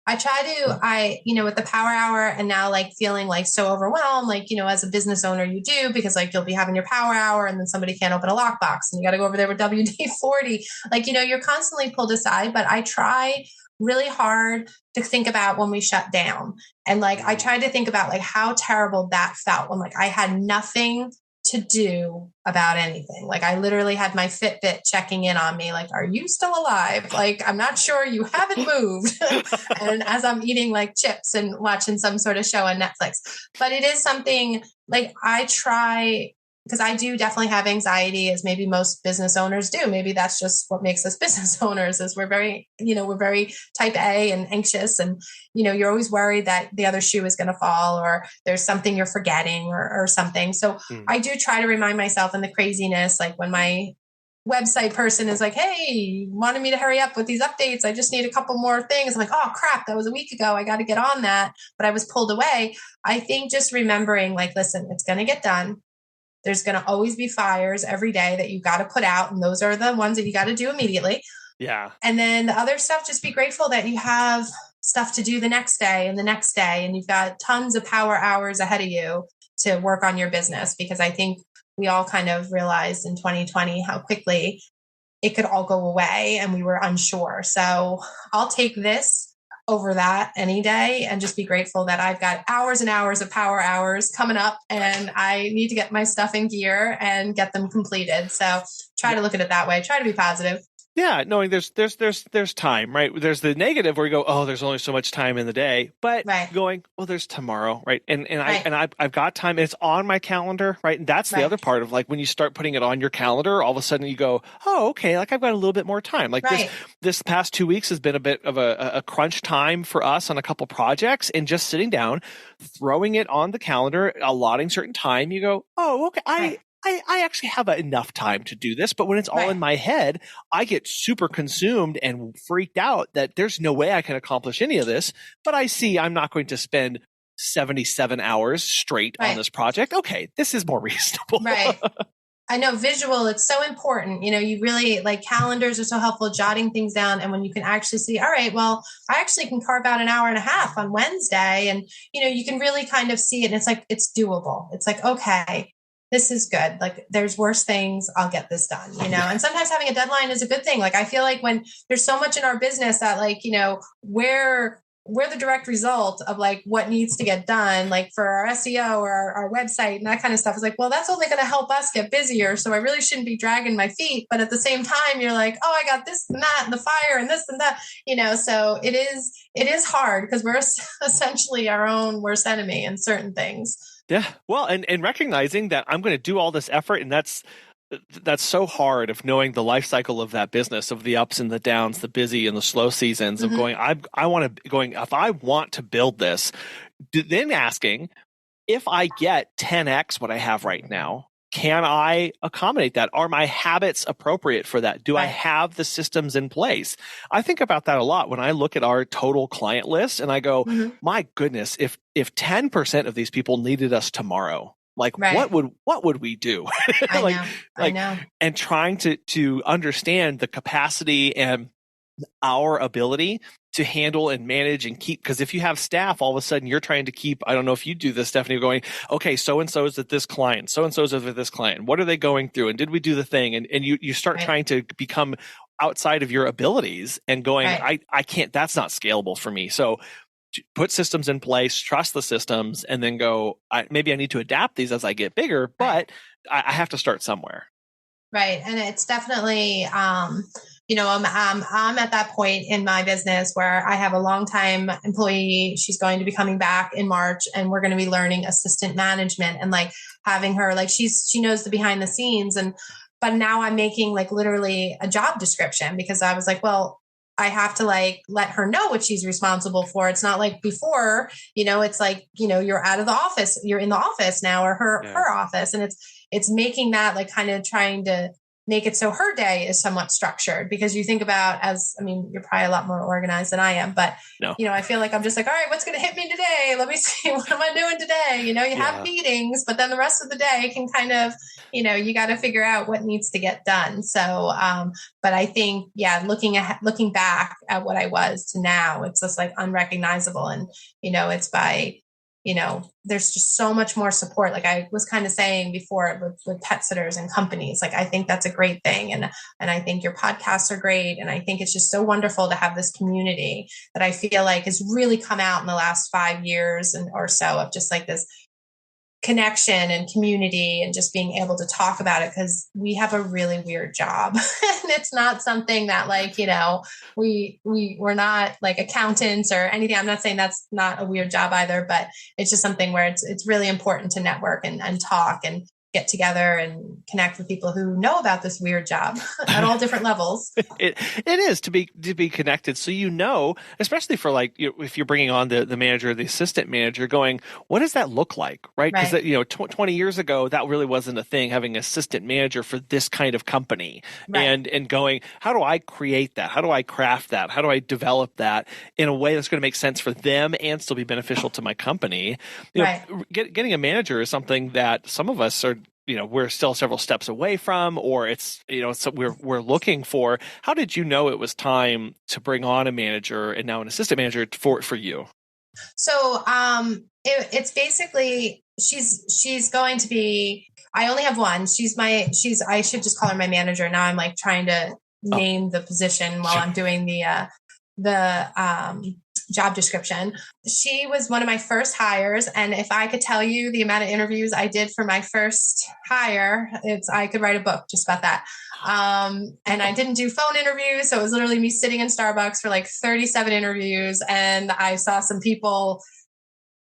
I try to, with the power hour, and now like feeling like so overwhelmed, like, as a business owner, you do, because like you'll be having your power hour and then somebody can't open a lockbox and you got to go over there with WD-40. Like, you're constantly pulled aside, but I try really hard to think about when we shut down. And like, I tried to think about like how terrible that felt when like I had nothing to do about anything. Like, I literally had my Fitbit checking in on me, like, are you still alive? Like, I'm not sure, you haven't moved. And as I'm eating like chips and watching some sort of show on Netflix. But it is something like I try, because I do definitely have anxiety, as maybe most business owners do. Maybe that's just what makes us business owners, is we're very type A and anxious, and, you're always worried that the other shoe is going to fall, or there's something you're forgetting or something. So I do try to remind myself in the craziness, like when my website person is like, hey, wanted me to hurry up with these updates, I just need a couple more things. I'm like, oh crap, that was a week ago, I got to get on that. But I was pulled away. I think just remembering, like, listen, it's going to get done. There's going to always be fires every day that you got to put out. And those are the ones that you got to do immediately. Yeah. And then the other stuff, just be grateful that you have stuff to do the next day and the next day. And you've got tons of power hours ahead of you to work on your business, because I think we all kind of realized in 2020 how quickly it could all go away and we were unsure. So I'll take this over that any day, and just be grateful that I've got hours and hours of power hours coming up, and I need to get my stuff in gear and get them completed. So try to look at it that way. Try to be positive. Yeah, knowing there's time, right? There's the negative where you go, oh, there's only so much time in the day, but going, well, there's tomorrow, right? And I've got time, and it's on my calendar, right? And that's the other part of, like, when you start putting it on your calendar, all of a sudden you go, oh, okay, like I've got a little bit more time. Like this past 2 weeks has been a bit of a crunch time for us on a couple projects, and just sitting down, throwing it on the calendar, allotting certain time, you go, oh, okay, I actually have enough time to do this. But when it's all in my head, I get super consumed and freaked out that there's no way I can accomplish any of this. But I see I'm not going to spend 77 hours straight on this project. Okay, this is more reasonable. I know visual, it's so important. You really, like, calendars are so helpful, jotting things down. And when you can actually see, all right, well, I actually can carve out an hour and a half on Wednesday. And, you can really kind of see it. And it's like, it's doable. It's like, okay, this is good. Like, there's worse things. I'll get this done, and sometimes having a deadline is a good thing. Like, I feel like when there's so much in our business that, like, we're we're the direct result of like what needs to get done, like for our SEO or our website and that kind of stuff. It's like, well, that's only going to help us get busier. So I really shouldn't be dragging my feet. But at the same time, you're like, oh, I got this and that and the fire and this and that, so it is hard because we're essentially our own worst enemy in certain things. Yeah. Well, and recognizing that I'm going to do all this effort, and that's so hard, of knowing the life cycle of that business, of the ups and the downs, the busy and the slow seasons, of going, if I want to build this, then asking, if I get 10x what I have right now, can I accommodate that? Are my habits appropriate for that? Do I have the systems in place? I think about that a lot when I look at our total client list, and I go, my goodness, if 10% of these people needed us tomorrow, like what would we do? I know. And trying to understand the capacity and our ability to handle and manage and keep, because if you have staff, all of a sudden you're trying to keep, I don't know if you do this, Stephanie, going, okay, so-and-so is at this client, so-and-so is at this client. What are they going through? And did we do the thing? And you start trying to become outside of your abilities and going, I can't, that's not scalable for me. So put systems in place, trust the systems, and then go, maybe I need to adapt these as I get bigger, but I have to start somewhere. Right. And it's definitely, I'm at that point in my business where I have a longtime employee. She's going to be coming back in March, and we're going to be learning assistant management and like having her, like she knows the behind the scenes. But now I'm making like literally a job description, because I was like, well, I have to like let her know what she's responsible for. It's not like before, it's like, you're out of the office, you're in the office now, or her office. And it's making that like kind of trying to make it so her day is somewhat structured, because you think about you're probably a lot more organized than I am, but I feel like I'm just like, all right, what's going to hit me today? Let me see, what am I doing today? You have meetings, but then the rest of the day can kind of, you got to figure out what needs to get done. So, but I think, looking back at what I was to now, it's just like unrecognizable. And, it's by, there's just so much more support. Like I was kind of saying before with pet sitters and companies, like I think that's a great thing. And I think your podcasts are great. And I think it's just so wonderful to have this community that I feel like has really come out in the last 5 years or so, of just like this connection and community and just being able to talk about it, because we have a really weird job. And it's not something that like, we're not like accountants or anything. I'm not saying that's not a weird job either, but it's just something where it's really important to network and talk and get together and connect with people who know about this weird job at all different levels. It is to be connected. So, especially for like, if you're bringing on the manager, the assistant manager, going, what does that look like? Right. Because 20 years ago, that really wasn't a thing, having an assistant manager for this kind of company. Right. And going, how do I create that? How do I craft that? How do I develop that in a way that's going to make sense for them and still be beneficial to my company? Getting a manager is something that some of us are, we're still several steps away from, or it's, we're looking for. How did you know it was time to bring on a manager and now an assistant manager for you? So, it's basically, she's going to be, I only have one. I should just call her my manager. Now I'm like trying to name the position while I'm doing the job description. She was one of my first hires. And if I could tell you the amount of interviews I did for my first hire, I could write a book just about that. And I didn't do phone interviews. So it was literally me sitting in Starbucks for like 37 interviews. And I saw some people,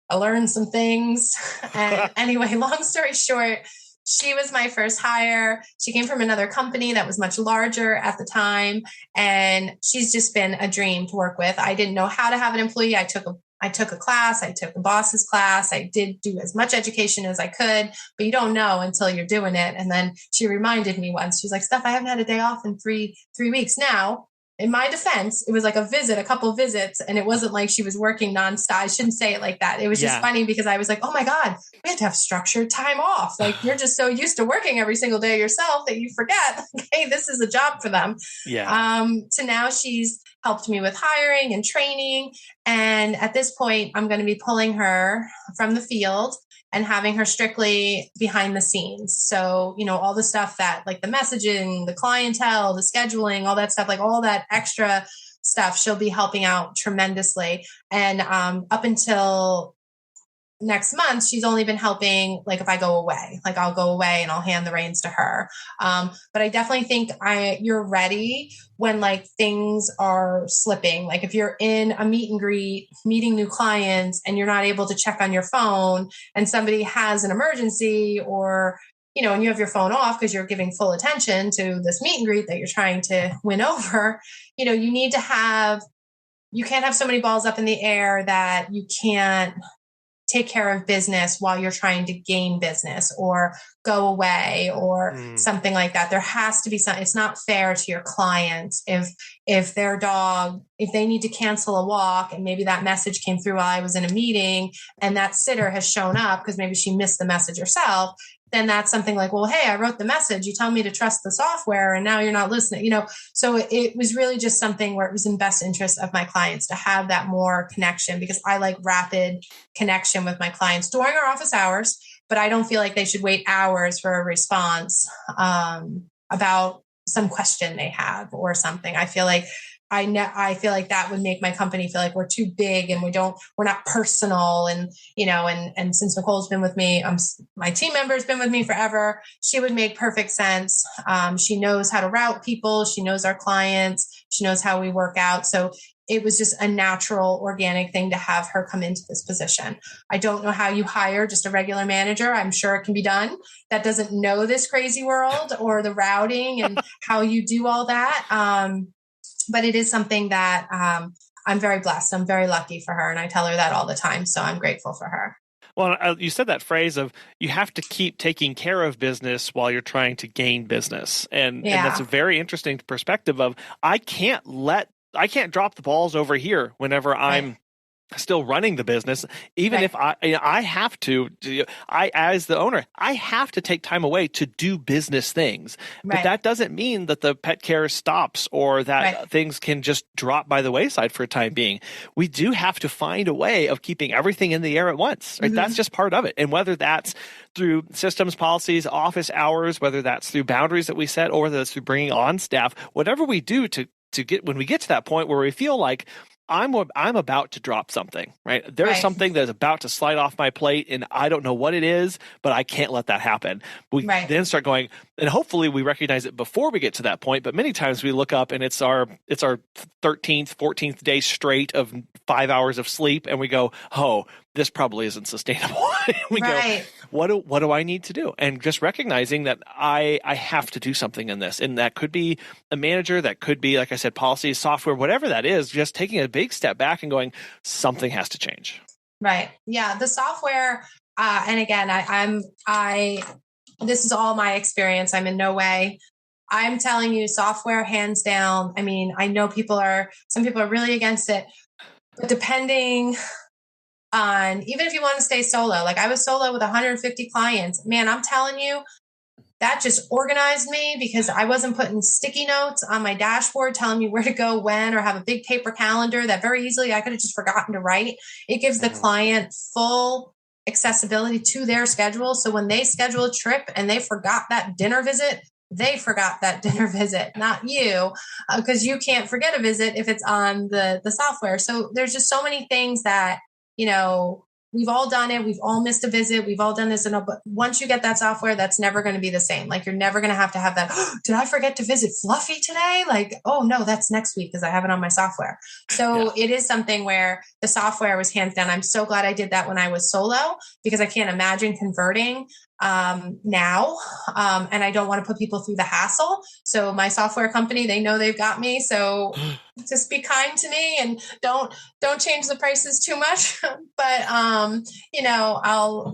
I learned some things. And anyway, long story short, she was my first hire. She came from another company that was much larger at the time. And she's just been a dream to work with. I didn't know how to have an employee. I took a class. I took the boss's class. I did do as much education as I could, but you don't know until you're doing it. And then she reminded me once, she was like, Steph, I haven't had a day off in three weeks now. In my defense, it was like a couple of visits, and it wasn't like she was working nonstop. I shouldn't say it like that. It was just funny because I was like, oh my God, we have to have structured time off. Like you're just so used to working every single day yourself that you forget, hey, this is a job for them. Yeah. So now she's helped me with hiring and training. And at this point, I'm going to be pulling her from the field and having her strictly behind the scenes. So, all the stuff that like the messaging, the clientele, the scheduling, all that stuff, like all that extra stuff, she'll be helping out tremendously. And up until next month, she's only been helping, like if I go away, like I'll go away and I'll hand the reins to her. But I definitely think you're ready when like things are slipping. Like if you're in a meet and greet, meeting new clients, and you're not able to check on your phone and somebody has an emergency, or and you have your phone off because you're giving full attention to this meet and greet that you're trying to win over, you need to you can't have so many balls up in the air that you can't take care of business while you're trying to gain business or go away or something like that. There has to be it's not fair to your clients if their dog, if they need to cancel a walk and maybe that message came through while I was in a meeting and that sitter has shown up because maybe she missed the message herself, then that's something like, well, hey, I wrote the message. You tell me to trust the software and now you're not listening, So it was really just something where it was in best interest of my clients to have that more connection, because I like rapid connection with my clients during our office hours, but I don't feel like they should wait hours for a response about some question they have or something. I feel like I feel like that would make my company feel like we're too big and we're not personal. And, and since Nicole's been with me, my team member's been with me forever. She would make perfect sense. She knows how to route people. She knows our clients. She knows how we work out. So it was just a natural, organic thing to have her come into this position. I don't know how you hire just a regular manager. I'm sure it can be done. That doesn't know this crazy world or the routing and how you do all that. But it is something that I'm very blessed. I'm very lucky for her. And I tell her that all the time. So I'm grateful for her. Well, you said that phrase of you have to keep taking care of business while you're trying to gain business. And that's a very interesting perspective of I can't drop the balls over here whenever I'm still running the business, even if I have to, as the owner, I have to take time away to do business things. But that doesn't mean that the pet care stops or that things can just drop by the wayside for a time being. We do have to find a way of keeping everything in the air at once. Right? That's just part of it. And whether that's through systems, policies, office hours, whether that's through boundaries that we set, or whether that's through bringing on staff, whatever we do to get when we get to that point where we feel like I'm about to drop something, right? There's something that's about to slide off my plate and I don't know what it is, but I can't let that happen. We then start going, and hopefully we recognize it before we get to that point. But many times we look up and it's our 13th, 14th day straight of 5 hours of sleep. And we go, oh, this probably isn't sustainable. We go, what do I need to do? And just recognizing that I have to do something in this. And that could be a manager, that could be, like I said, policies, software, whatever that is, just taking a big step back and going, something has to change. Right. Yeah. The software, and again, this is all my experience. I'm in no way, I'm telling you, software, hands down. I mean, I know some people are really against it, but depending on, even if you want to stay solo, like I was solo with 150 clients, man, I'm telling you, that just organized me because I wasn't putting sticky notes on my dashboard telling me where to go when, or have a big paper calendar that very easily I could have just forgotten to write. It gives the client full accessibility to their schedule. So when they schedule a trip and they forgot that dinner visit, they forgot that dinner visit, not you, because you can't forget a visit if it's on the software. So there's just so many things that, we've all done it. We've all missed a visit. We've all done this. But once you get that software, that's never going to be the same. Like you're never going to have that. Oh, did I forget to visit Fluffy today? Like, oh no, that's next week because I have it on my software. So it is something where the software was hands down. I'm so glad I did that when I was solo, because I can't imagine converting now. And I don't want to put people through the hassle. So my software company, they know they've got me. So just be kind to me and don't change the prices too much. But,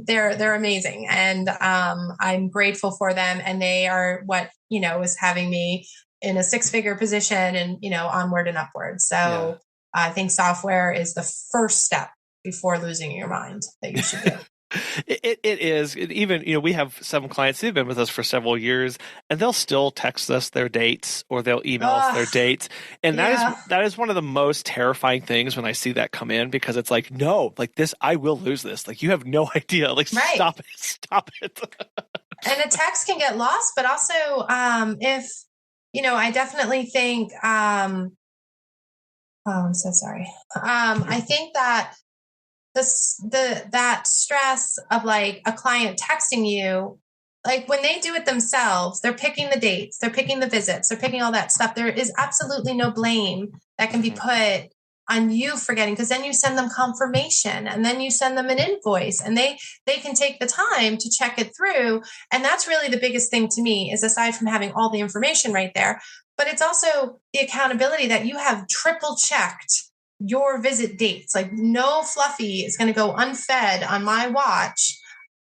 they're amazing. And I'm grateful for them. And they are what, is having me in a 6-figure position and, onward and upward. So I think software is the first step before losing your mind that you should do. It is. Even, we have some clients who've been with us for several years, and they'll still text us their dates or they'll email us their dates. And that is one of the most terrifying things when I see that come in, because it's like, no, like this, I will lose this. Like you have no idea. Like, stop it. And a text can get lost, but also if, I definitely think Oh, I'm so sorry. I think that that stress of like a client texting you, like when they do it themselves, they're picking the dates, they're picking the visits, they're picking all that stuff. There is absolutely no blame that can be put on you forgetting, because then you send them confirmation and then you send them an invoice and they can take the time to check it through. And that's really the biggest thing to me, is aside from having all the information right there, but it's also the accountability that you have triple checked your visit dates. Like no fluffy is going to go unfed on my watch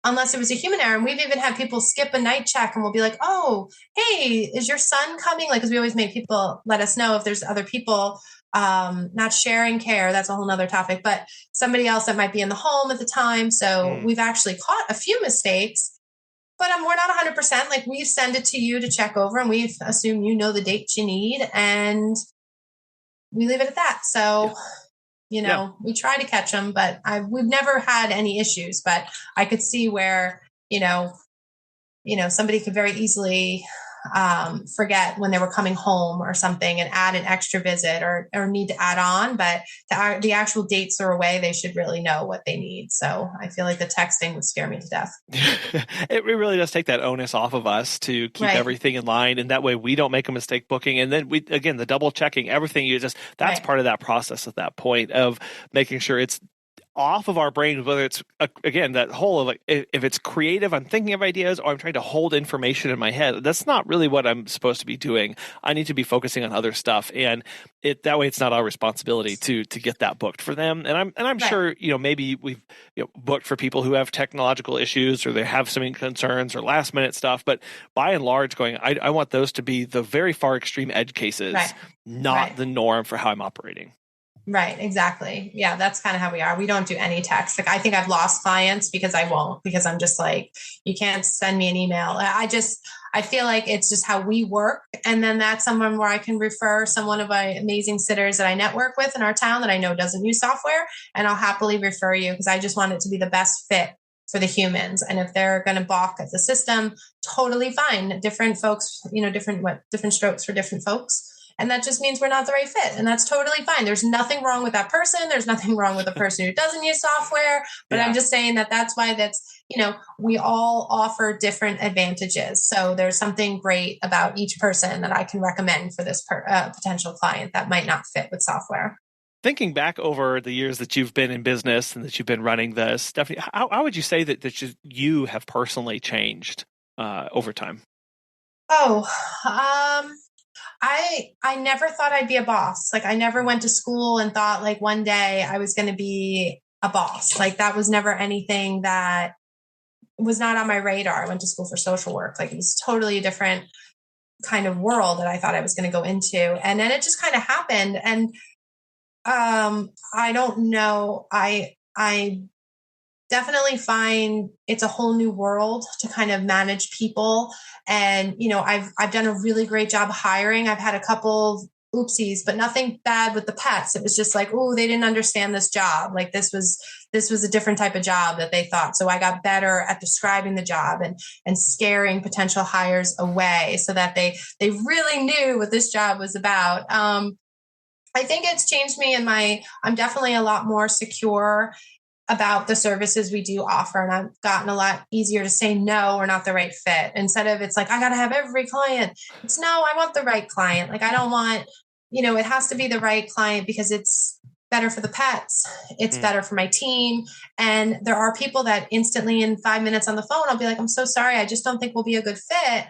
unless it was a human error. And we've even had people skip a night check and we'll be like, oh, hey, is your son coming? Like, because we always make people let us know if there's other people not sharing care. That's a whole nother topic, but somebody else that might be in the home at the time. So we've actually caught a few mistakes, but we're not 100%. Like we send it to you to check over and we assume you know the dates you need and we leave it at that. So, we try to catch them, but we've never had any issues, but I could see where, somebody could very easily forget when they were coming home or something and add an extra visit or need to add on, but the actual dates are away. They should really know what they need. So I feel like the texting would scare me to death. It really does take that onus off of us to keep everything in line. And that way we don't make a mistake booking. And then the double checking everything that's part of that process at that point of making sure it's off of our brains, whether it's again that whole of like if it's creative, I'm thinking of ideas, or I'm trying to hold information in my head. That's not really what I'm supposed to be doing. I need to be focusing on other stuff, and that way it's not our responsibility to get that booked for them. And I'm sure maybe we've booked for people who have technological issues or they have some concerns or last minute stuff. But by and large, I want those to be the very far extreme edge cases, not the norm for how I'm operating. Right. Exactly. Yeah. That's kind of how we are. We don't do any text. Like I think I've lost clients because I'm just like, you can't send me an email. I feel like it's just how we work. And then that's someone where I can refer one of my amazing sitters that I network with in our town that I know doesn't use software. And I'll happily refer you because I just want it to be the best fit for the humans. And if they're going to balk at the system, totally fine. Different folks, different strokes for different folks. And that just means we're not the right fit. And that's totally fine. There's nothing wrong with that person. There's nothing wrong with the person who doesn't use software. But I'm just saying that's why we all offer different advantages. So there's something great about each person that I can recommend for this potential client that might not fit with software. Thinking back over the years that you've been in business and that you've been running this, Stephanie, how would you say that you have personally changed over time? I never thought I'd be a boss. Like I never went to school and thought like one day I was going to be a boss. Like that was never anything that was not on my radar. I went to school for social work. Like it was totally a different kind of world that I thought I was going to go into. And then it just kind of happened. And I don't know. I definitely find it's a whole new world to kind of manage people. And, I've done a really great job hiring. I've had a couple oopsies, but nothing bad with the pets. It was just like, oh, they didn't understand this job. Like this was a different type of job that they thought. So I got better at describing the job and scaring potential hires away so that they really knew what this job was about. I think it's changed me I'm definitely a lot more secure about the services we do offer. And I've gotten a lot easier to say, no, we're not the right fit. Instead of it's like, I got to have every client. It's no, I want the right client. Like, I don't want, it has to be the right client because it's better for the pets. It's better for my team. And there are people that instantly in 5 minutes on the phone, I'll be like, I'm so sorry. I just don't think we'll be a good fit.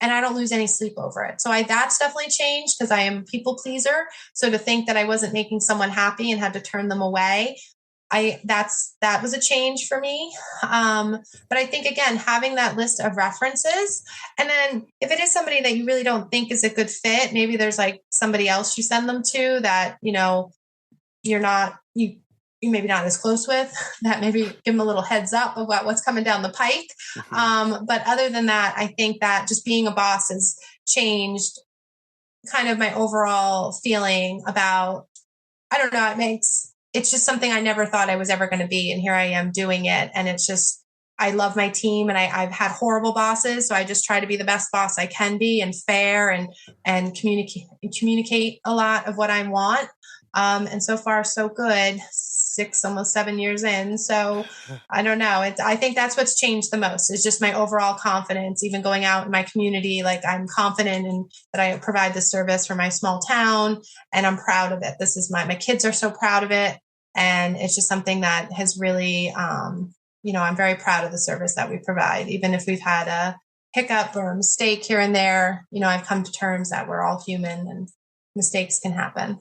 And I don't lose any sleep over it. So that's definitely changed because I am a people pleaser. So to think that I wasn't making someone happy and had to turn them away, that was a change for me. But I think, again, having that list of references, and then if it is somebody that you really don't think is a good fit, maybe there's like somebody else you send them to that, you're not, you maybe not as close with, that maybe give them a little heads up about what's coming down the pike. But other than that, I think that just being a boss has changed kind of my overall feeling about, I don't know, it's just something I never thought I was ever going to be. And here I am doing it. And it's just, I love my team and I've had horrible bosses. So I just try to be the best boss I can be and fair and communicate a lot of what I want. And so far, so good. 6, almost 7 years in. So I don't know. I think that's what's changed the most is just my overall confidence, even going out in my community. Like I'm confident in that I provide the service for my small town and I'm proud of it. This is my kids are so proud of it. And it's just something that has really, I'm very proud of the service that we provide. Even if we've had a hiccup or a mistake here and there, I've come to terms that we're all human and mistakes can happen.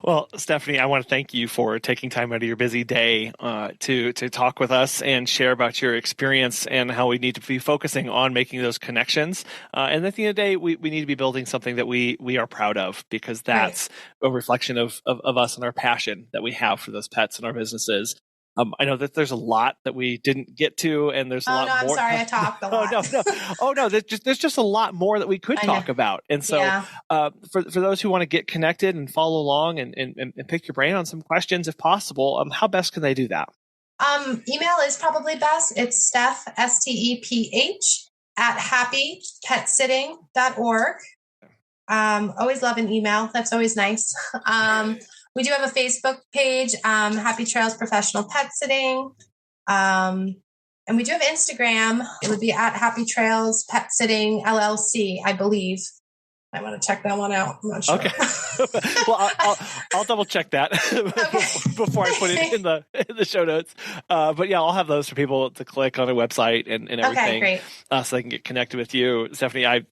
Well, Stephanie, I want to thank you for taking time out of your busy day to talk with us and share about your experience and how we need to be focusing on making those connections. And at the end of the day, we need to be building something that we are proud of, because that's a reflection of us and our passion that we have for those pets and our businesses. I know that there's a lot that we didn't get to, and there's a lot more. I'm sorry, I talked a lot. No. There's just a lot more that we could talk about. And so for those who want to get connected and follow along and pick your brain on some questions, if possible, how best can they do that? Email is probably best. It's Steph, STEPH, @happypetsitting.org. Always love an email. That's always nice. We do have a Facebook page, Happy Trails Professional Pet Sitting. And we do have Instagram. It would be @Happy Trails Pet Sitting LLC, I believe. I want to check that one out. I'm not sure. Okay. Well, I'll double check that before I put it in the show notes. But yeah, I'll have those for people to click on a website and everything. Okay, great. So they can get connected with you. Stephanie, I've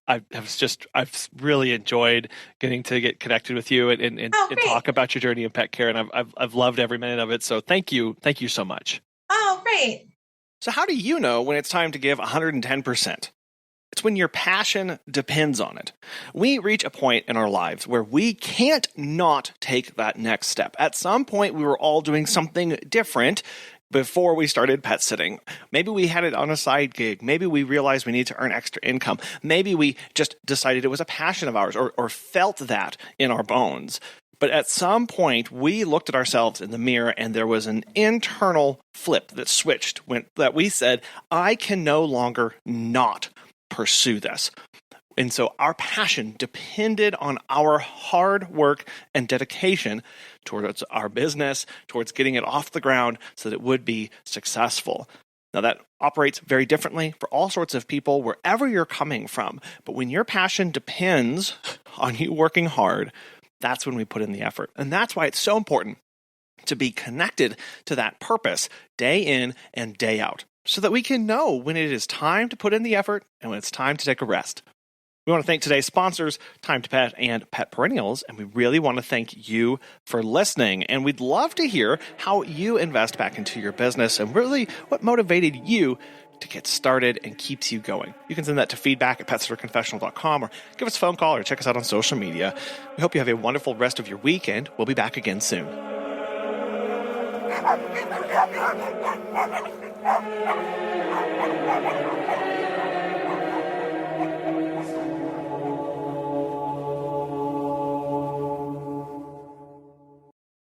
really enjoyed getting to get connected with you and talk about your journey in pet care, and I've loved every minute of it. So thank you so much. Oh, great. So how do you know when it's time to give 110%? It's when your passion depends on it. We reach a point in our lives where we can't not take that next step. At some point, we were all doing something different before we started pet sitting. Maybe we had it on a side gig. Maybe we realized we need to earn extra income. Maybe we just decided it was a passion of ours or felt that in our bones. But at some point, we looked at ourselves in the mirror and there was an internal flip that switched that we said, I can no longer not pursue this. And so our passion depended on our hard work and dedication towards our business, towards getting it off the ground so that it would be successful. Now that operates very differently for all sorts of people, wherever you're coming from. But when your passion depends on you working hard, that's when we put in the effort. And that's why it's so important to be connected to that purpose day in and day out, so that we can know when it is time to put in the effort and when it's time to take a rest. We want to thank today's sponsors, Time to Pet and Pet Perennials, and we really want to thank you for listening. And we'd love to hear how you invest back into your business and really what motivated you to get started and keeps you going. You can send that to feedback@petsitterconfessional.com or give us a phone call or check us out on social media. We hope you have a wonderful rest of your weekend. We'll be back again soon.